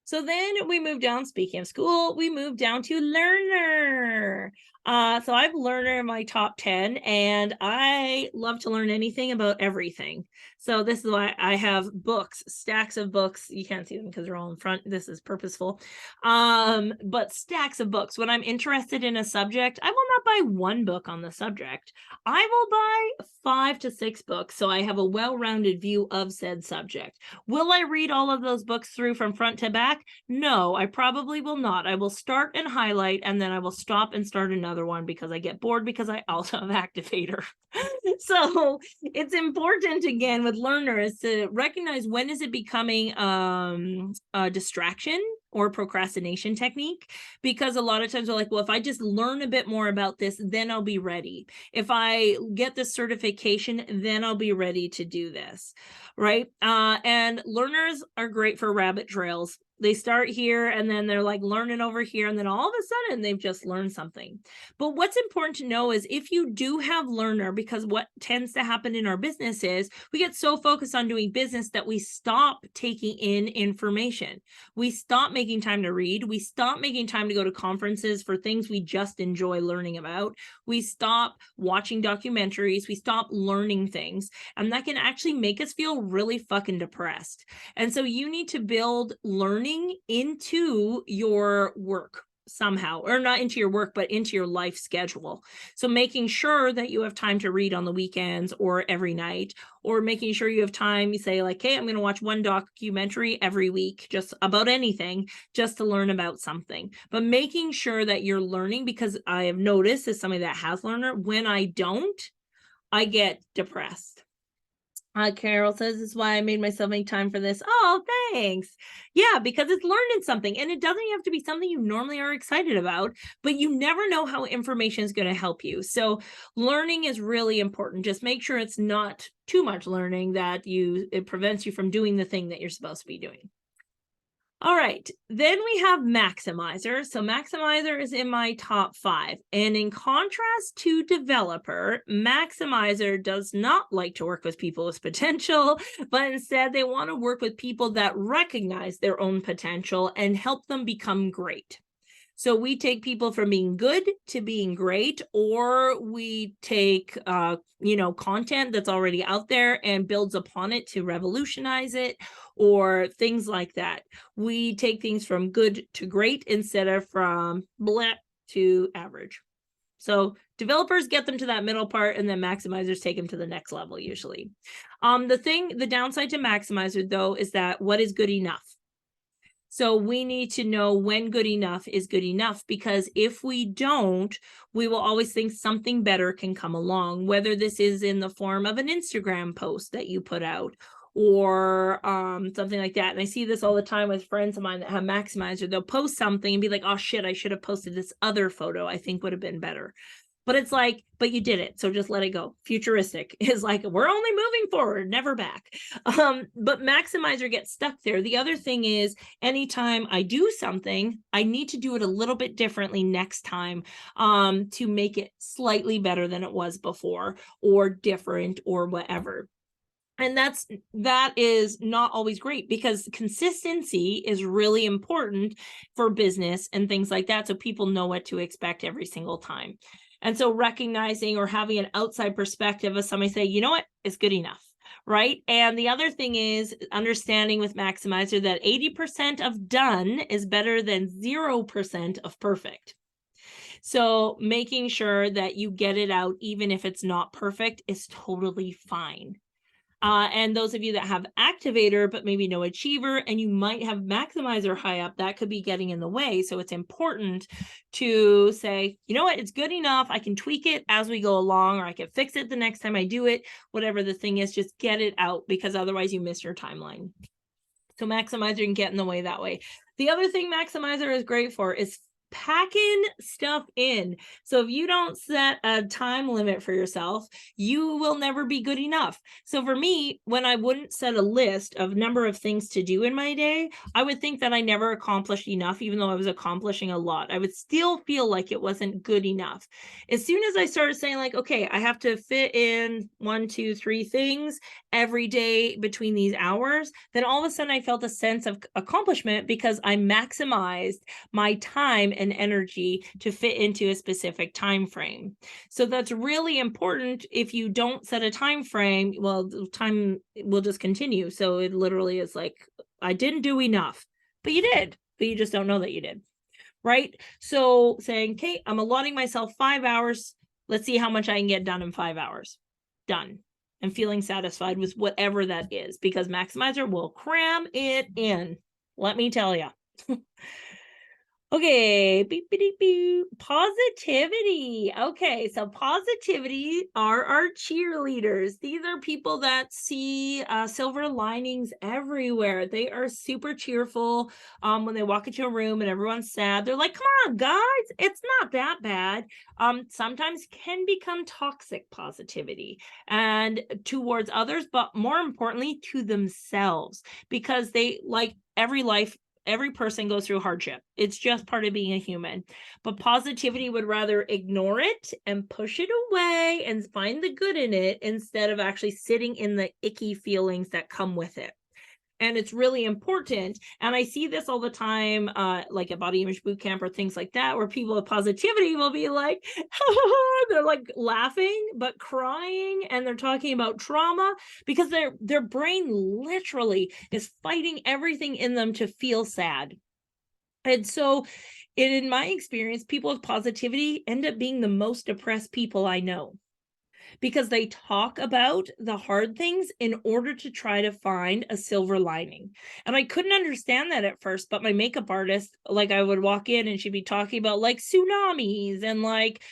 So then we moved down, speaking of school, we moved down to learner. So I have learner in my top 10 and I love to learn anything about everything. So this is why I have books, stacks of books. You can't see them because they're all in front. This is purposeful. But stacks of books. When I'm interested in a subject, I will not buy one book on the subject. I will buy 5 to 6 books so I have a well-rounded view of said subject. Will I read all of those books through from front to back? No, I probably will not. I will start and highlight, and then I will stop and start another one because I get bored because I also have activator. So it's important, again, with learners to recognize when is it becoming a distraction or procrastination technique, because a lot of times we're like, well, if I just learn a bit more about this, then I'll be ready. If I get this certification, then I'll be ready to do this, right? And learners are great for rabbit trails. They start here and then they're like learning over here, and then all of a sudden they've just learned something. But what's important to know is if you do have learner, because what tends to happen in our business is we get so focused on doing business that we stop taking in information. We stop making time to read. We stop making time to go to conferences for things we just enjoy learning about. We stop watching documentaries. We stop learning things. And that can actually make us feel really fucking depressed. And so you need to build learning into your work somehow, or not into your work, but into your life schedule. So making sure that you have time to read on the weekends or every night, or making sure you have time, you say like, hey, I'm going to watch one documentary every week, just about anything, just to learn about something. But making sure that you're learning, because I have noticed as somebody that has learner, when I don't, I get depressed. Carol says, this is why I made myself make time for this. Oh, thanks. Yeah, because it's learning something, and it doesn't have to be something you normally are excited about, but you never know how information is going to help you. So learning is really important. Just make sure it's not too much learning that it prevents you from doing the thing that you're supposed to be doing. All right, then we have maximizer. So maximizer is in my top 5. And in contrast to developer, maximizer does not like to work with people with potential, but instead they want to work with people that recognize their own potential and help them become great. So we take people from being good to being great, or we take, content that's already out there and builds upon it to revolutionize it, or things like that. We take things from good to great instead of from bleh to average. So developers get them to that middle part, and then maximizers take them to the next level usually. The downside to maximizer though is that what is good enough? So we need to know when good enough is good enough, because if we don't, we will always think something better can come along, whether this is in the form of an Instagram post that you put out or something like that. And I see this all the time with friends of mine that have maximizer. They'll post something and be like, oh shit, I should have posted this other photo. I think would have been better. But it's like, but you did it. So just let it go. Futuristic is like, we're only moving forward, never back. But maximizer gets stuck there. The other thing is, anytime I do something, I need to do it a little bit differently next time to make it slightly better than it was before, or different, or whatever. And that is not always great, because consistency is really important for business and things like that, so people know what to expect every single time. And so recognizing or having an outside perspective of somebody say, you know what, it's good enough, right? And the other thing is understanding with Maximizer that 80% of done is better than 0% of perfect. So making sure that you get it out, even if it's not perfect, is totally fine. And those of you that have activator, but maybe no achiever, and you might have maximizer high up, that could be getting in the way. So it's important to say, you know what, it's good enough. I can tweak it as we go along, or I can fix it the next time I do it. Whatever the thing is, just get it out, because otherwise you miss your timeline. So maximizer can get in the way that way. The other thing maximizer is great for is packing stuff in. So if you don't set a time limit for yourself, you will never be good enough. So for me, when I wouldn't set a list of number of things to do in my day, I would think that I never accomplished enough, even though I was accomplishing a lot. I would still feel like it wasn't good enough. As soon as I started saying like, okay, I have to fit in 1, 2, 3 things every day between these hours, then all of a sudden I felt a sense of accomplishment, because I maximized my time and energy to fit into a specific time frame. So that's really important. If you don't set a time frame, well, time will just continue. So it literally is like, I didn't do enough, but you did, but you just don't know that you did, right? So saying, okay, I'm allotting myself 5 hours. Let's see how much I can get done in 5 hours. Done. And feeling satisfied with whatever that is, because maximizer will cram it in. Let me tell you. Okay, beep, beep, beep, beep. Positivity. Okay, so positivity are our cheerleaders. These are people that see silver linings everywhere. They are super cheerful. When they walk into a room and everyone's sad, they're like, "Come on, guys, it's not that bad." Sometimes can become toxic positivity, and towards others, but more importantly to themselves, because they, like every person goes through hardship. It's just part of being a human. But positivity would rather ignore it and push it away and find the good in it, instead of actually sitting in the icky feelings that come with it. And it's really important. And I see this all the time, like at Body Image Bootcamp or things like that, where people with positivity will be like, they're like laughing, but crying. And they're talking about trauma, because their brain literally is fighting everything in them to feel sad. And so in my experience, people with positivity end up being the most depressed people I know, because they talk about the hard things in order to try to find a silver lining. And I couldn't understand that at first, but my makeup artist, like, I would walk in and she'd be talking about like tsunamis and like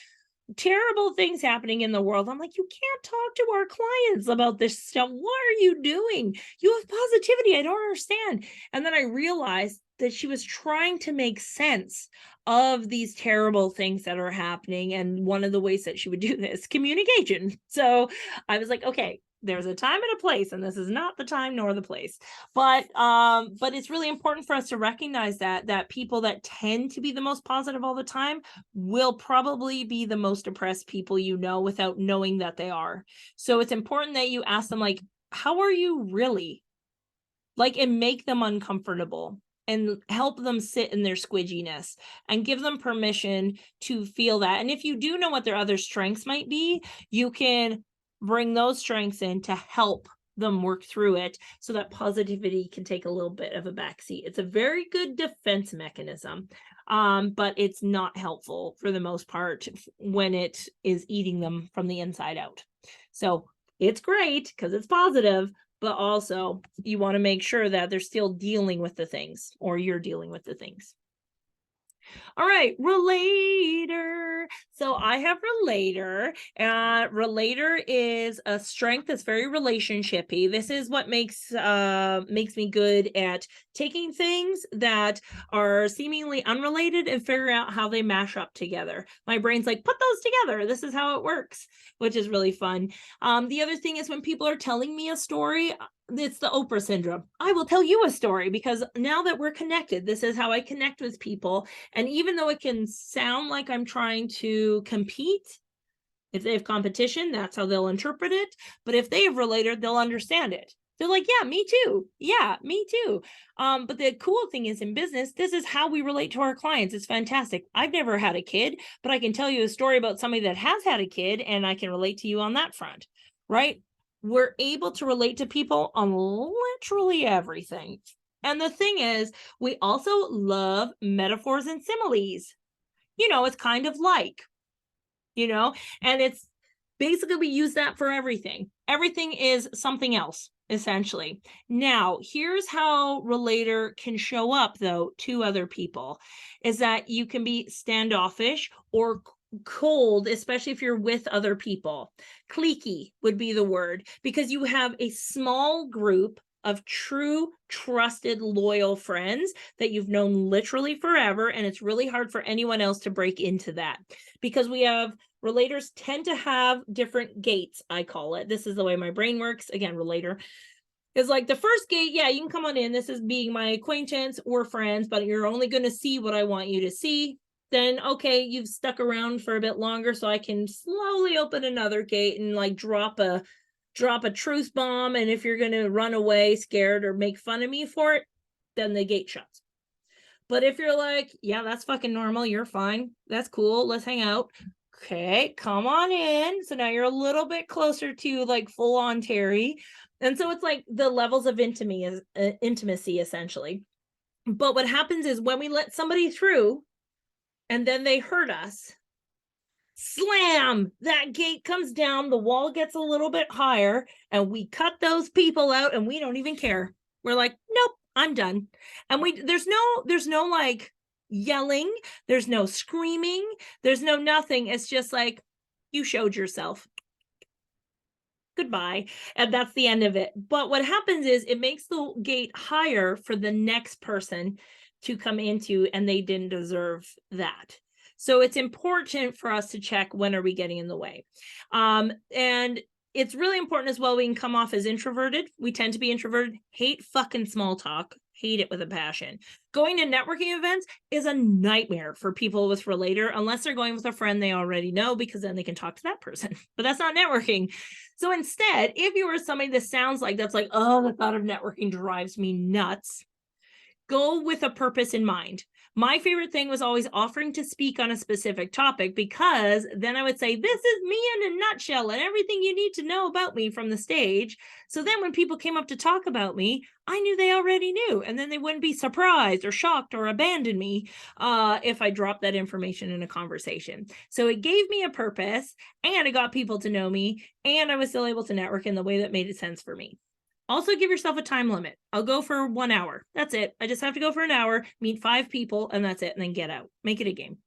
terrible things happening in the world. I'm like, you can't talk to our clients about this stuff. What are you doing? You have positivity. I don't understand. And then I realized that she was trying to make sense of these terrible things that are happening. And one of the ways that she would do this, communication. So I was like, okay, there's a time and a place, and this is not the time nor the place. But it's really important for us to recognize that people that tend to be the most positive all the time will probably be the most depressed people you know, without knowing that they are. So it's important that you ask them, like, how are you really? Like, and make them uncomfortable and help them sit in their squidginess and give them permission to feel that. And if you do know what their other strengths might be, you can bring those strengths in to help them work through it, so that positivity can take a little bit of a backseat. It's a very good defense mechanism, but it's not helpful for the most part when it is eating them from the inside out. So it's great because it's positive, but also you want to make sure that they're still dealing with the things, or you're dealing with the things. All right, relator. So I have relator. Relator is a strength that's very relationshipy. This is what makes me good at taking things that are seemingly unrelated and figure out how they mash up together. My brain's like, put those together. This is how it works, which is really fun. The other thing is when people are telling me a story, it's the Oprah syndrome. I will tell you a story because now that we're connected, this is how I connect with people. And even though it can sound like I'm trying to compete, if they have competition, that's how they'll interpret it. But if they have related, they'll understand it. They're like, yeah, me too. Yeah, me too. But the cool thing is in business, this is how we relate to our clients. It's fantastic. I've never had a kid, but I can tell you a story about somebody that has had a kid, and I can relate to you on that front, right? We're able to relate to people on literally everything. And the thing is, we also love metaphors and similes. It's kind of like, and it's basically we use that for everything. Everything is something else, essentially. Now, here's how relator can show up, though, to other people, is that you can be standoffish or cold, especially if you're with other people. Cliquey would be the word, because you have a small group of true, trusted, loyal friends that you've known literally forever. And it's really hard for anyone else to break into that because relators tend to have different gates, I call it. This is the way my brain works. Again, relator is like the first gate. Yeah, you can come on in. This is being my acquaintance or friends, but you're only going to see what I want you to see. Then, okay, you've stuck around for a bit longer, so I can slowly open another gate and like drop a truth bomb. And if you're going to run away scared or make fun of me for it, then the gate shuts. But if you're like, yeah, that's fucking normal, you're fine, that's cool, let's hang out, okay, come on in. So now you're a little bit closer to like full on Terry. And so it's like the levels of intimacy essentially. But what happens is when we let somebody through and then they hurt us, slam, that gate comes down, the wall gets a little bit higher, and we cut those people out and we don't even care. We're like, nope, I'm done. And there's no like yelling, there's no screaming, there's no nothing. It's just like, you showed yourself, goodbye. And that's the end of it. But what happens is it makes the gate higher for the next person to come into, and they didn't deserve that. So it's important for us to check, when are we getting in the way? And it's really important as well. We can come off as introverted. We tend to be introverted, hate fucking small talk, hate it with a passion. Going to networking events is a nightmare for people with relator, unless they're going with a friend they already know, because then they can talk to that person. But that's not networking. So instead, if you are somebody that sounds like that's like, oh, the thought of networking drives me nuts, go with a purpose in mind. My favorite thing was always offering to speak on a specific topic, because then I would say, this is me in a nutshell and everything you need to know about me from the stage. So then when people came up to talk about me, I knew they already knew, and then they wouldn't be surprised or shocked or abandon me if I dropped that information in a conversation. So it gave me a purpose, and it got people to know me, and I was still able to network in the way that made sense for me. Also, give yourself a time limit. I'll go for 1 hour. That's it. I just have to go for an hour, meet 5 people, and that's it. And then get out. Make it a game.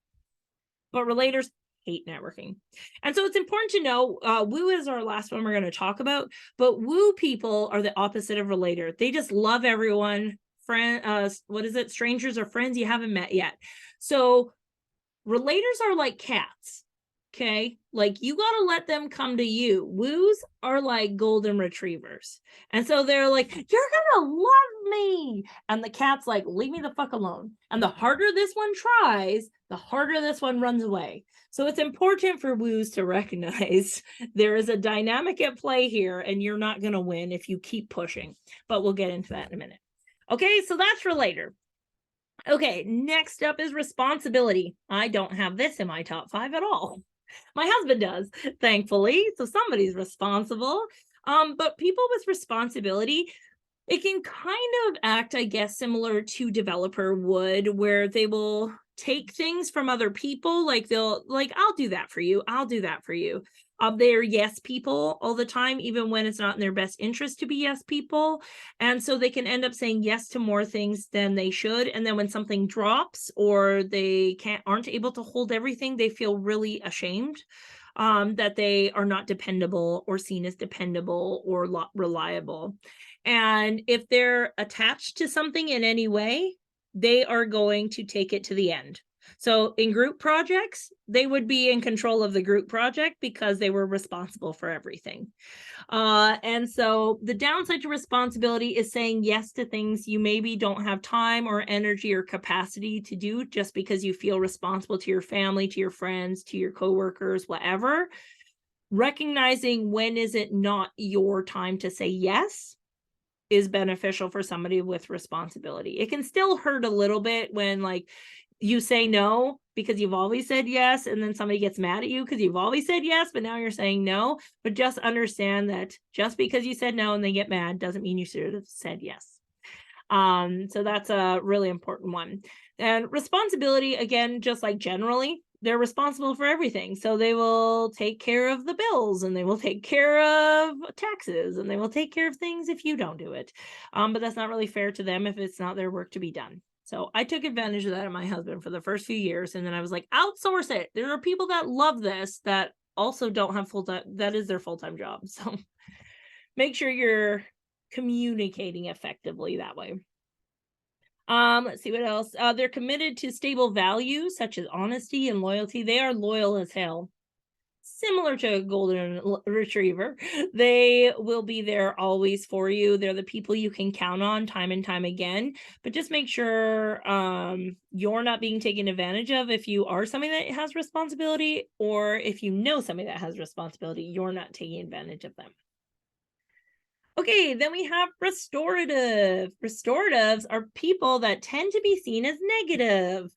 But relators hate networking. And so it's important to know, woo is our last one we're going to talk about. But woo people are the opposite of relator. They just love everyone. Strangers or friends you haven't met yet. So relators are like cats. Okay, like you got to let them come to you. Woos are like golden retrievers. And so they're like, you're gonna love me. And the cat's like, leave me the fuck alone. And the harder this one tries, the harder this one runs away. So it's important for woos to recognize there is a dynamic at play here, and you're not gonna win if you keep pushing. But we'll get into that in a minute. Okay, so that's relator. Okay, next up is responsibility. I don't have this in my top 5 at all. My husband does, thankfully. So somebody's responsible. But people with responsibility, it can kind of act, I guess, similar to developer would, where they will take things from other people. Like I'll do that for you. I'll do that for you. They're yes people all the time, even when it's not in their best interest to be yes people. And so they can end up saying yes to more things than they should. And then when something drops or they aren't able to hold everything, they feel really ashamed that they are not dependable or seen as dependable or reliable. And if they're attached to something in any way, they are going to take it to the end. So in group projects, they would be in control of the group project because they were responsible for everything. And so the downside to responsibility is saying yes to things you maybe don't have time or energy or capacity to do just because you feel responsible to your family, to your friends, to your coworkers, whatever. Recognizing when is it not your time to say yes is beneficial for somebody with responsibility. It can still hurt a little bit when like you say no because you've always said yes, and then somebody gets mad at you because you've always said yes, but now you're saying no. But just understand that just because you said no and they get mad doesn't mean you should have said yes. So that's a really important one. And responsibility, again, just like generally, they're responsible for everything. So they will take care of the bills, and they will take care of taxes, and they will take care of things if you don't do it. But that's not really fair to them if it's not their work to be done. So I took advantage of that of my husband for the first few years. And then I was like, outsource it. There are people that love this that also don't have full-time, that is their full-time job. So make sure you're communicating effectively that way. Let's see what else. They're committed to stable values such as honesty and loyalty. They are loyal as hell. Similar to a golden retriever. They will be there always for you. They're the people you can count on time and time again. But just make sure you're not being taken advantage of if you are somebody that has responsibility, or if you know somebody that has responsibility, you're not taking advantage of them. Okay, then we have restorative. Restoratives are people that tend to be seen as negative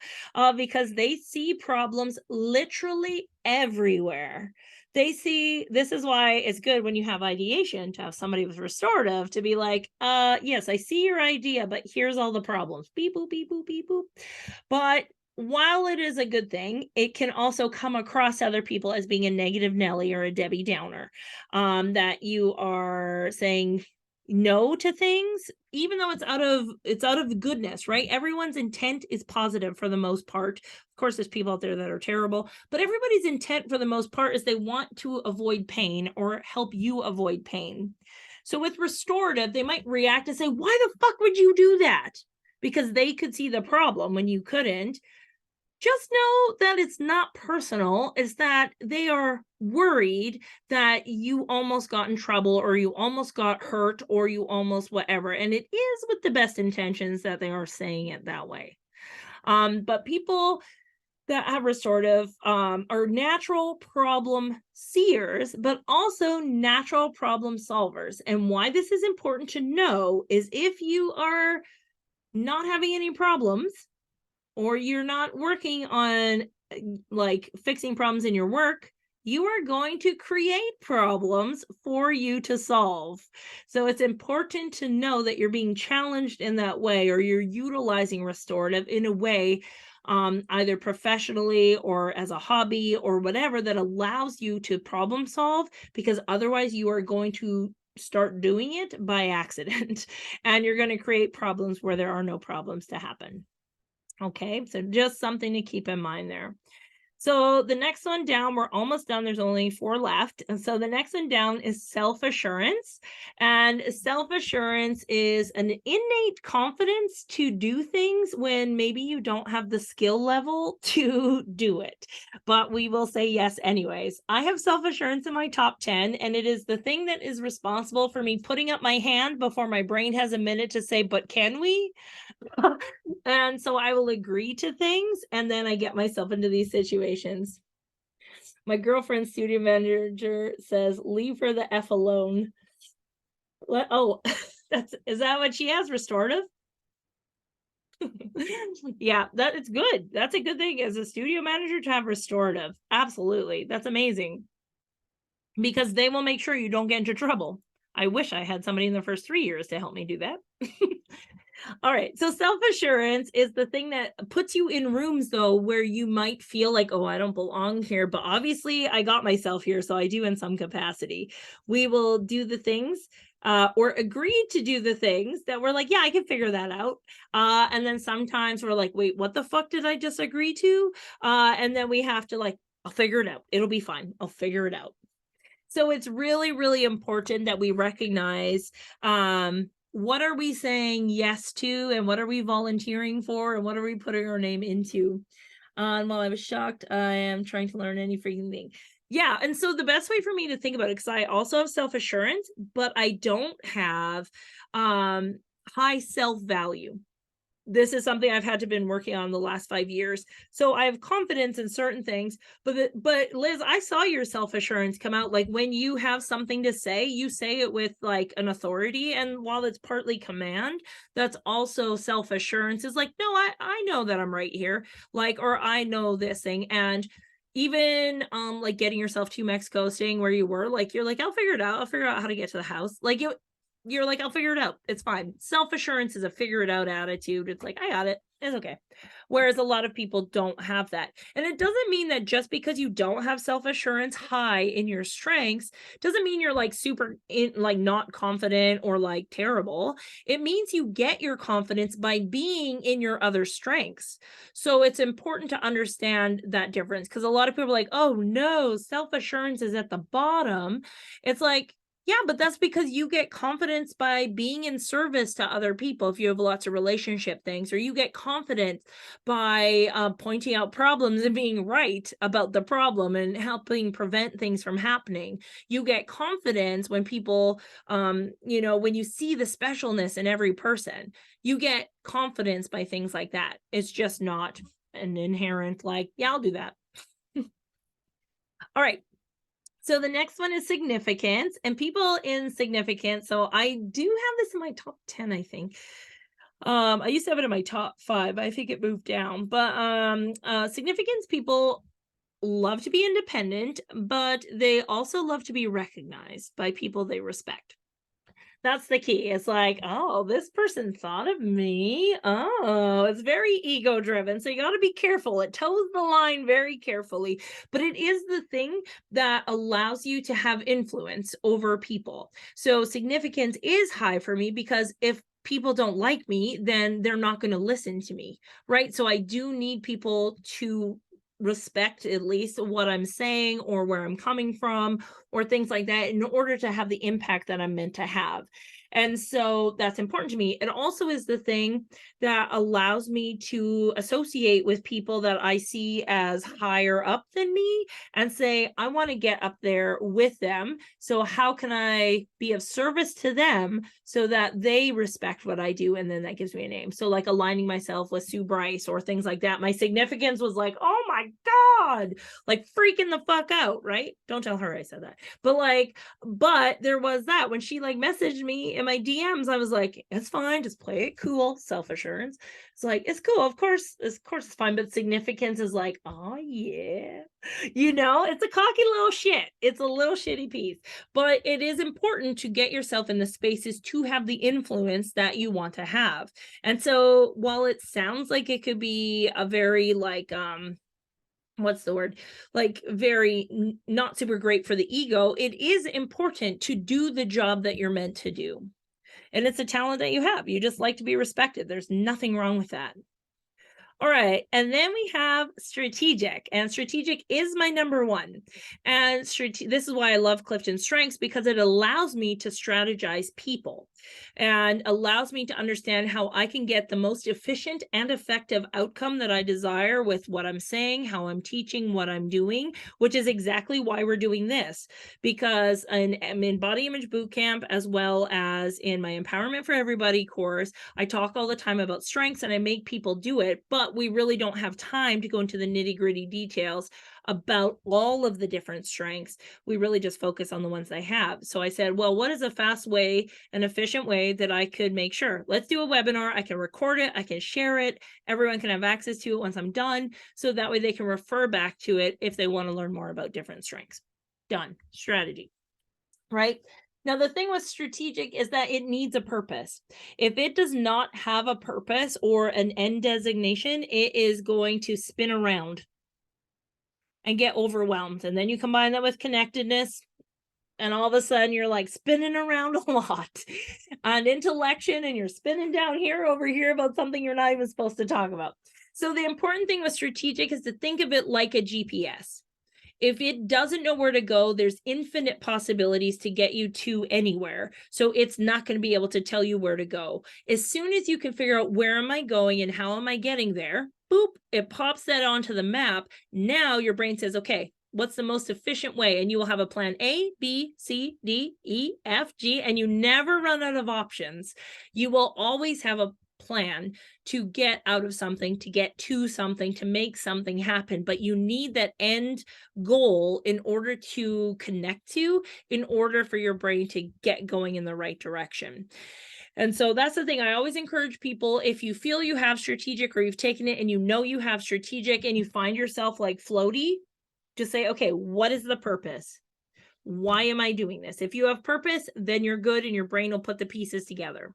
because they see problems literally everywhere. They see, this is why it's good when you have ideation to have somebody with restorative to be like, yes, I see your idea, but here's all the problems. Beep, boop, beep, boop, beep, boop. But while it is a good thing, it can also come across to other people as being a negative Nelly or a Debbie Downer, that you are saying no to things, even though it's out of goodness, right? Everyone's intent is positive for the most part. Of course, there's people out there that are terrible, but everybody's intent for the most part is they want to avoid pain or help you avoid pain. So with restorative, they might react and say, why the fuck would you do that? Because they could see the problem when you couldn't. Just know that it's not personal. It's that they are worried that you almost got in trouble, or you almost got hurt, or you almost whatever. And it is with the best intentions that they are saying it that way. But people that have restorative are natural problem seers, but also natural problem solvers. And why this is important to know is if you are not having any problems, or you're not working on like fixing problems in your work, you are going to create problems for you to solve. So it's important to know that you're being challenged in that way, or you're utilizing restorative in a way, either professionally or as a hobby or whatever, that allows you to problem solve, because otherwise you are going to start doing it by accident and you're going to create problems where there are no problems to happen. Okay, so just something to keep in mind there. So the next one down, we're almost done. There's only 4 left. And so the next one down is self-assurance. And self-assurance is an innate confidence to do things when maybe you don't have the skill level to do it. But we will say yes anyways. I have self-assurance in my top 10, and it is the thing that is responsible for me putting up my hand before my brain has a minute to say, but can we? And so I will agree to things, and then I get myself into these situations. My girlfriend's studio manager says, leave her the F alone. Oh, is that what she has? Restorative? Yeah, that it's good. That's a good thing as a studio manager to have restorative. Absolutely. That's amazing. Because they will make sure you don't get into trouble. I wish I had somebody in the first 3 years to help me do that. All right. So self-assurance is the thing that puts you in rooms though where you might feel like, oh, I don't belong here, but obviously I got myself here, so I do in some capacity. We will do the things or agree to do the things that we're like, yeah, I can figure that out. And then sometimes we're like, wait, what the fuck did I just agree to? And then we have to like, I'll figure it out. It'll be fine. I'll figure it out. So it's really, really important that we recognize what are we saying yes to and what are we volunteering for and what are we putting our name into. And while I was shocked, I am trying to learn any freaking thing. Yeah. And so the best way for me to think about it, because I also have self-assurance, but I don't have high self-value. This is something I've had to been working on the last 5 years. So I have confidence in certain things, but Liz, I saw your self-assurance come out. Like when you have something to say, you say it with like an authority. And while it's partly command, that's also self-assurance is like, no, I know that I'm right here. Like, or I know this thing. And even like getting yourself to Mexico, staying where you were, like you're like, I'll figure it out. I'll figure out how to get to the house. Like you're like, I'll figure it out. It's fine. Self-assurance is a figure it out attitude. It's like, I got it. It's okay. Whereas a lot of people don't have that. And it doesn't mean that just because you don't have self-assurance high in your strengths, doesn't mean you're like super like not confident or like terrible. It means you get your confidence by being in your other strengths. So it's important to understand that difference because a lot of people are like, oh no, self-assurance is at the bottom. It's like, yeah, but that's because you get confidence by being in service to other people if you have lots of relationship things, or you get confidence by pointing out problems and being right about the problem and helping prevent things from happening. You get confidence when people, when you see the specialness in every person, you get confidence by things like that. It's just not an inherent like, yeah, I'll do that. All right. So the next one is significance and people in significance. So I do have this in my top 10, I think. I used to have it in my top 5. I think it moved down, but significance people love to be independent, but they also love to be recognized by people they respect. That's the key. It's like, oh, this person thought of me. Oh, it's very ego driven. So you got to be careful. It toes the line very carefully, but it is the thing that allows you to have influence over people. So significance is high for me because if people don't like me, then they're not going to listen to me, right? So I do need people to respect at least what I'm saying or where I'm coming from or things like that in order to have the impact that I'm meant to have. And so that's important to me. It also is the thing that allows me to associate with people that I see as higher up than me and say, I want to get up there with them. So how can I be of service to them so that they respect what I do? And then that gives me a name. So like aligning myself with Sue Bryce or things like that. My significance was like, oh my God, like freaking the fuck out, right? Don't tell her I said that. But there was that when she like messaged me in my DMs, I was like, it's fine, just play it cool, self-assurance. It's like, it's cool, of course it's fine, but significance is like, oh yeah, it's a cocky little shit. It's a little shitty piece, but it is important to get yourself in the spaces to have the influence that you want to have. And so while it sounds like it could be a very like what's the word, like very not super great for the ego, it is important to do the job that you're meant to do, and it's a talent that you have. You just like to be respected. There's nothing wrong with that. All right. And then we have strategic, and strategic is my number 1. And this is why I love Clifton Strengths, because it allows me to strategize people and allows me to understand how I can get the most efficient and effective outcome that I desire with what I'm saying, how I'm teaching, what I'm doing, which is exactly why we're doing this. Because I'm in Body Image Bootcamp as well as in my Empowerment for Everybody course, I talk all the time about strengths and I make people do it, but we really don't have time to go into the nitty-gritty details about all of the different strengths. We really just focus on the ones I have. So I said, well, what is a fast way, an efficient way that I could make sure? Let's do a webinar. I can record it. I can share it. Everyone can have access to it once I'm done. So that way they can refer back to it if they want to learn more about different strengths. Done. Strategy. Right? Now, the thing with strategic is that it needs a purpose. If it does not have a purpose or an end designation, it is going to spin around and get overwhelmed. And then you combine that with connectedness, and all of a sudden you're like spinning around a lot on intellection, and you're spinning down here over here about something you're not even supposed to talk about. So the important thing with strategic is to think of it like a GPS. If it doesn't know where to go, there's infinite possibilities to get you to anywhere. So it's not going to be able to tell you where to go. As soon as you can figure out where am I going and how am I getting there, boop, it pops that onto the map. Now your brain says, okay, what's the most efficient way? And you will have a plan A, B, C, D, E, F, G, and you never run out of options. You will always have a plan to get out of something, to get to something, to make something happen. But you need that end goal in order to connect to, in order for your brain to get going in the right direction. And so that's the thing. I always encourage people, if you feel you have strategic, or you've taken it and you know you have strategic and you find yourself like floaty, just say, okay, what is the purpose? Why am I doing this? If you have purpose, then you're good and your brain will put the pieces together.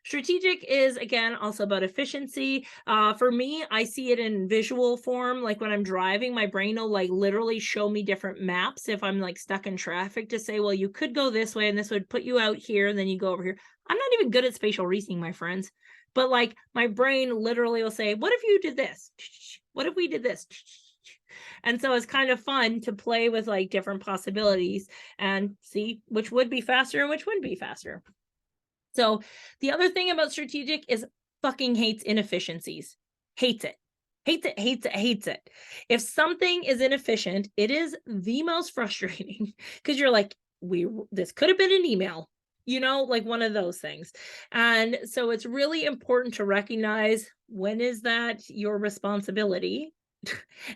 Strategic is, again, also about efficiency. For me, I see it in visual form. Like when I'm driving, my brain will like literally show me different maps if I'm like stuck in traffic, to say, well, you could go this way and this would put you out here and then you go over here. I'm not even good at spatial reasoning, my friends. But like my brain literally will say, what if you did this? What if we did this? And so it's kind of fun to play with like different possibilities and see which would be faster and which wouldn't be faster. So the other thing about strategic is fucking hates inefficiencies. Hates it. Hates it, hates it, hates it. If something is inefficient, it is the most frustrating, because you're like, this could have been an email, like one of those things. And so it's really important to recognize, when is that your responsibility?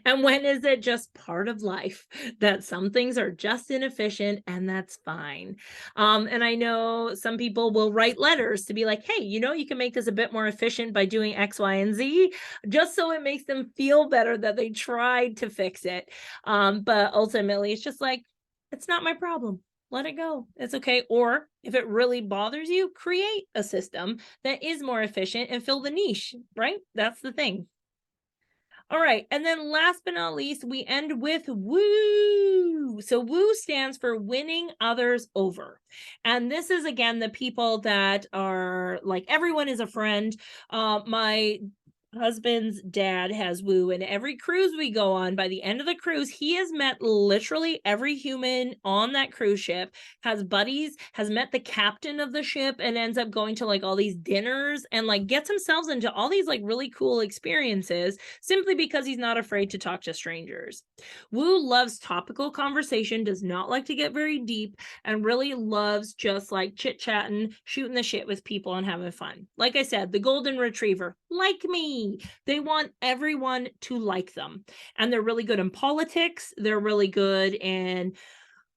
And when is it just part of life that some things are just inefficient, and that's fine. And I know some people will write letters to be like, hey, you can make this a bit more efficient by doing X, Y, and Z, just so it makes them feel better that they tried to fix it. But ultimately, it's just like, it's not my problem. Let it go. It's okay. Or if it really bothers you, create a system that is more efficient and fill the niche, right? That's the thing. All right. And then last but not least, we end with woo. So woo stands for winning others over. And this is, again, the people that are like, everyone is a friend. My husband's dad has woo, and every cruise we go on, by the end of the cruise, he has met literally every human on that cruise ship, has buddies, has met the captain of the ship, and ends up going to like all these dinners and like gets himself into all these like really cool experiences, simply because he's not afraid to talk to strangers. Woo loves topical conversation, does not like to get very deep, and really loves just like chit-chatting, shooting the shit with people and having fun. Like I said, the golden retriever, like me. They want everyone to like them. And they're really good in politics. They're really good in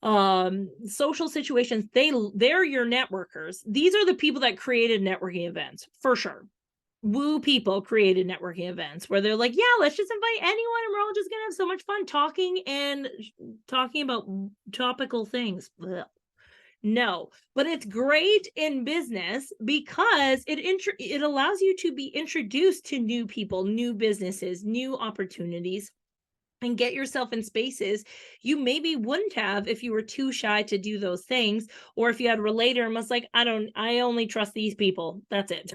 social situations. They're your networkers. These are the people that created networking events, for sure. Woo people created networking events where they're like, yeah, let's just invite anyone and we're all just gonna have so much fun talking about topical things. Ugh. No, but it's great in business because it allows you to be introduced to new people, new businesses, new opportunities, and get yourself in spaces you maybe wouldn't have if you were too shy to do those things, or if you had related and was like, I only trust these people. That's it.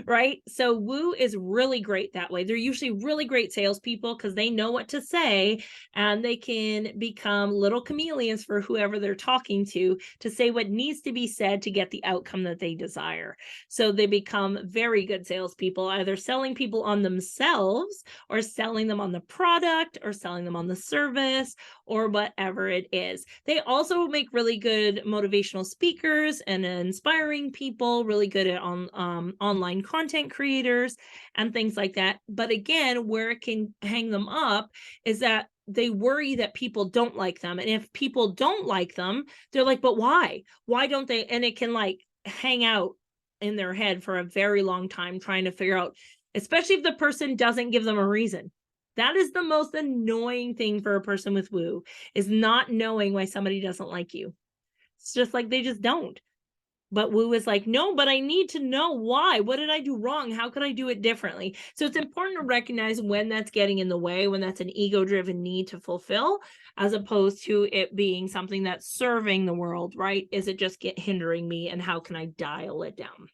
Right? So woo is really great that way. They're usually really great salespeople because they know what to say, and they can become little chameleons for whoever they're talking to say what needs to be said to get the outcome that they desire. So they become very good salespeople, either selling people on themselves, or selling them on the product, or selling them on the service, or whatever it is. They also make really good motivational speakers and inspiring people, really good at online content creators and things like that. But again, where it can hang them up is that they worry that people don't like them. And if people don't like them, they're like, but why? Why don't they? And it can like hang out in their head for a very long time, trying to figure out, especially if the person doesn't give them a reason. That is the most annoying thing for a person with woo, is not knowing why somebody doesn't like you. It's just like they just don't. But Wu is like, no, but I need to know why. What did I do wrong? How could I do it differently? So it's important to recognize when that's getting in the way, when that's an ego-driven need to fulfill, as opposed to it being something that's serving the world, right? Is it just hindering me, and how can I dial it down?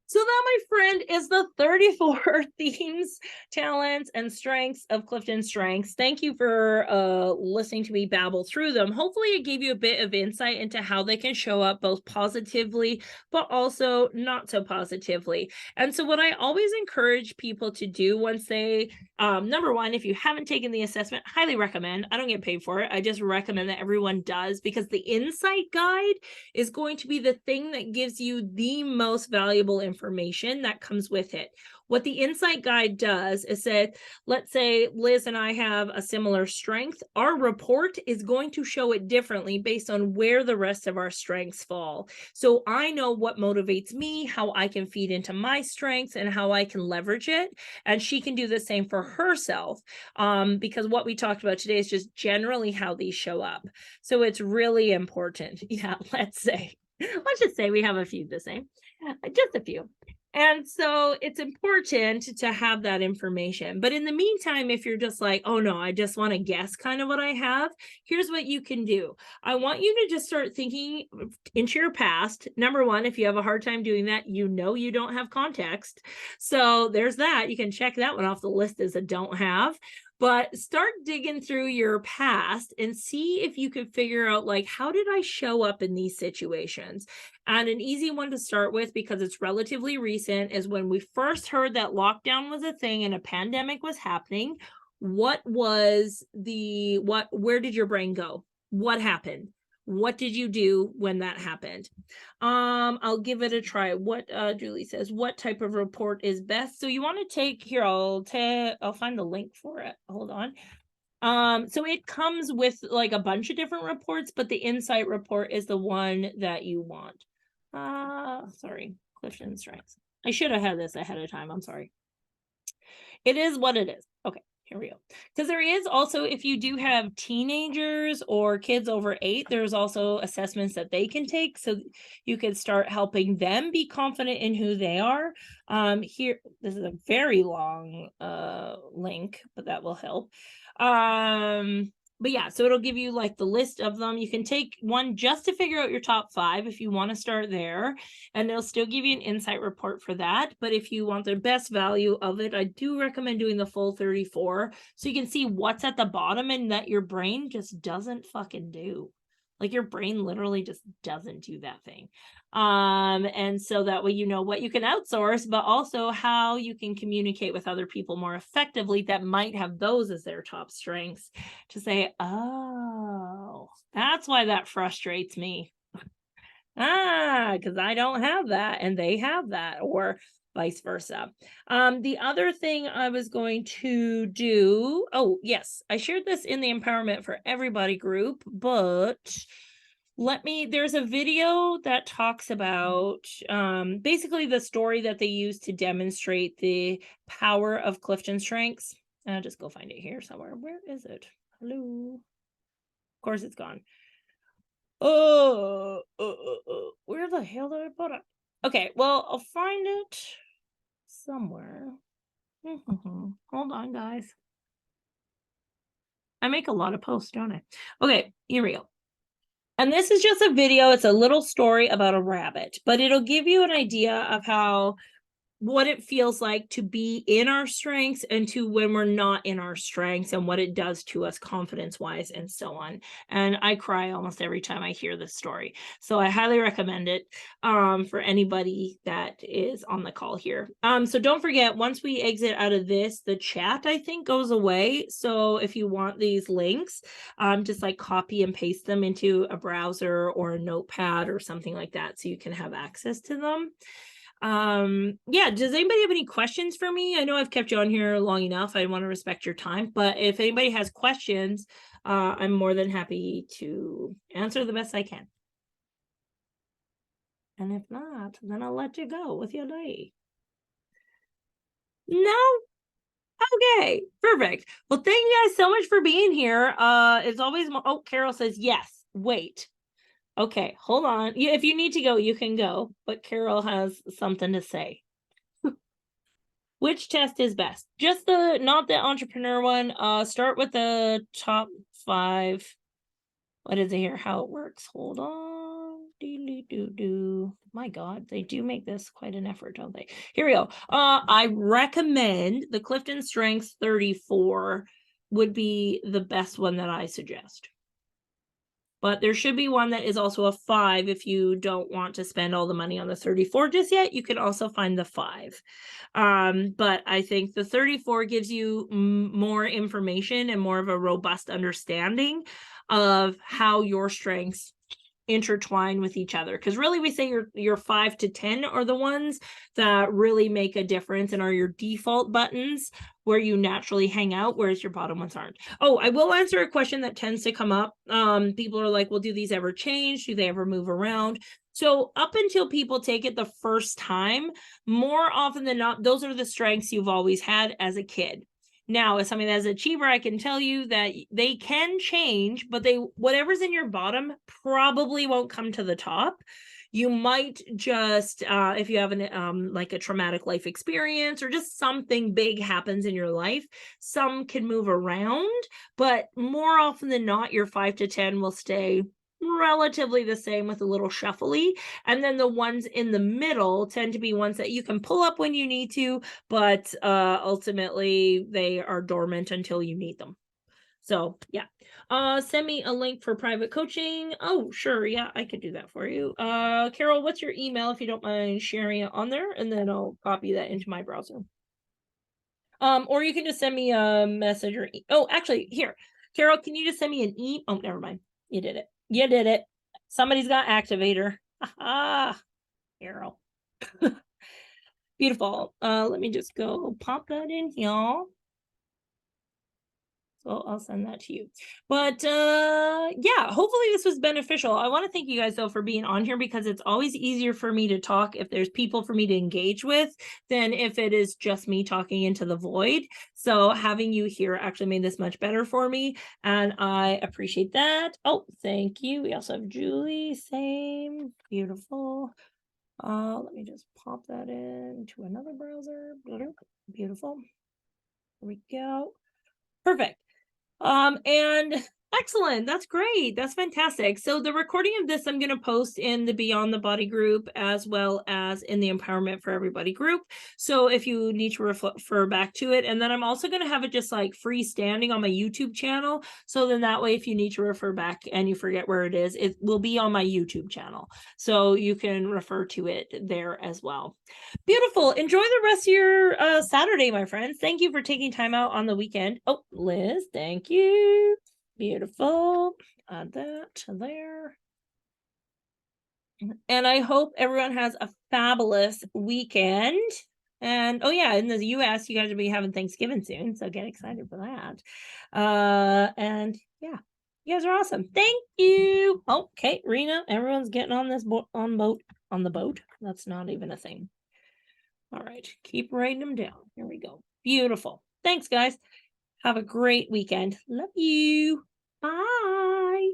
So that, my friend, is the 34 themes, talents, and strengths of Clifton Strengths. Thank you for listening to me babble through them. Hopefully it gave you a bit of insight into how they can show up both positively, but also not so positively. And so what I always encourage people to do once they, number one, if you haven't taken the assessment, highly recommend. I don't get paid for it. I just recommend that everyone does, because the insight guide is going to be the thing that gives you the most valuable information that comes with it. What the insight guide does is that, let's say Liz and I have a similar strength, our report is going to show it differently based on where the rest of our strengths fall. So I know what motivates me, how I can feed into my strengths, and how I can leverage it. And she can do the same for herself, because what we talked about today is just generally how these show up. So it's really important. Yeah, let's just say we have a few the same, just a few. And so it's important to have that information. But in the meantime, if you're just like, oh no, I just want to guess kind of what I have, here's what you can do. I want you to just start thinking into your past. Number one, if you have a hard time doing that, you know you don't have context. So there's that. You can check that one off the list as a don't have. But start digging through your past and see if you could figure out, like, how did I show up in these situations? And an easy one to start with, because it's relatively recent, is when we first heard that lockdown was a thing and a pandemic was happening. Where did your brain go? What happened? What did you do when that happened? I'll give it a try. What Julie says, what type of report is best? So you want to take here, I'll find the link for it. Hold on. So it comes with like a bunch of different reports, but the insight report is the one that you want. Sorry, Clifton Strengths. I should have had this ahead of time. I'm sorry. It is what it is. Okay. Here we go. Because there is also, if you do have teenagers or kids over 8, there's also assessments that they can take. So you can start helping them be confident in who they are. Here, this is a very long link, but that will help. But yeah, so it'll give you like the list of them. You can take one just to figure out your top 5 if you want to start there, and it'll still give you an insight report for that. But if you want the best value of it, I do recommend doing the full 34, so you can see what's at the bottom and that your brain just doesn't fucking do. Like your brain literally just doesn't do that thing. And so that way you know what you can outsource, but also how you can communicate with other people more effectively that might have those as their top strengths, to say, oh, that's why that frustrates me. Because I don't have that and they have that, or vice versa. The other thing I was going to do, oh yes, I shared this in the Empowerment for Everybody group, but there's a video that talks about basically the story that they use to demonstrate the power of Clifton Strengths. I'll just go find it here somewhere. Where is it? Hello. Of course it's gone. Where the hell did I put it? Okay, well, I'll find it somewhere. Hold on, guys. I make a lot of posts, don't I? Okay, here we go. And this is just a video. It's a little story about a rabbit, but it'll give you an idea of what it feels like to be in our strengths and to when we're not in our strengths, and what it does to us confidence wise and so on. And I cry almost every time I hear this story. So I highly recommend it for anybody that is on the call here. So don't forget, once we exit out of this, the chat, I think, goes away. So if you want these links, just like copy and paste them into a browser or a notepad or something like that, so you can have access to them. Yeah, does anybody have any questions for me? I know I've kept you on here long enough. I want to respect your time, but if anybody has questions, I'm more than happy to answer the best I can. And if not, then I'll let you go with your day. No? Okay, perfect. Well, thank you guys so much for being here. It's always, oh, Carol says, yes, wait. Okay, hold on. If you need to go, you can go. But Carol has something to say. Which test is best? Just not the entrepreneur one. Start with the top 5. What is it here? How it works? Hold on. My God, they do make this quite an effort, don't they? Here we go. I recommend the Clifton Strengths 34 would be the best one that I suggest. But there should be one that is also a 5 if you don't want to spend all the money on the 34 just yet. You can also find the 5. But I think the 34 gives you more information and more of a robust understanding of how your strengths intertwine with each other, because really we say your 5 to 10 are the ones that really make a difference and are your default buttons where you naturally hang out, whereas your bottom ones aren't. Oh, I will answer a question that tends to come up. People are like, well, do these ever change? Do they ever move around? So up until people take it the first time, more often than not, those are the strengths you've always had as a kid. Now, as somebody that's an achiever, I can tell you that they can change, but whatever's in your bottom probably won't come to the top. You might just, if you have like a traumatic life experience or just something big happens in your life, some can move around, but more often than not, your 5 to 10 will stay relatively the same with a little shuffly. And then the ones in the middle tend to be ones that you can pull up when you need to, but ultimately they are dormant until you need them. So yeah. Send me a link for private coaching. Oh, sure. Yeah, I could do that for you. Carol, what's your email if you don't mind sharing it on there? And then I'll copy that into my browser. Or you can just send me a message or oh, actually, here. Carol, can you just send me an oh, never mind. You did it. You did it. Somebody's got activator. Ah, Carol. Beautiful. Let me just go pop that in here. So I'll send that to you. But yeah, hopefully this was beneficial. I want to thank you guys though for being on here, because it's always easier for me to talk if there's people for me to engage with than if it is just me talking into the void. So having you here actually made this much better for me, and I appreciate that. Oh, thank you. We also have Julie. Same. Beautiful. Let me just pop that into another browser. Beautiful. There we go. Perfect. And excellent. That's great. That's fantastic. So the recording of this, I'm going to post in the Beyond the Body group as well as in the Empowerment for Everybody group. So if you need to refer back to it, and then I'm also going to have it just like freestanding on my YouTube channel. So then that way, if you need to refer back and you forget where it will be on my YouTube channel. So you can refer to it there as well. Beautiful. Enjoy the rest of your Saturday, my friends. Thank you for taking time out on the weekend. Oh, Liz, thank you. Beautiful. Add that to there. And I hope everyone has a fabulous weekend. And oh yeah, in the US, you guys will be having Thanksgiving soon, so get excited for that. And yeah, you guys are awesome. Thank you. Okay, Rena, everyone's getting on this on the boat. That's not even a thing. All right, keep writing them down. Here we go. Beautiful. Thanks, guys. Have a great weekend. Love you. Bye.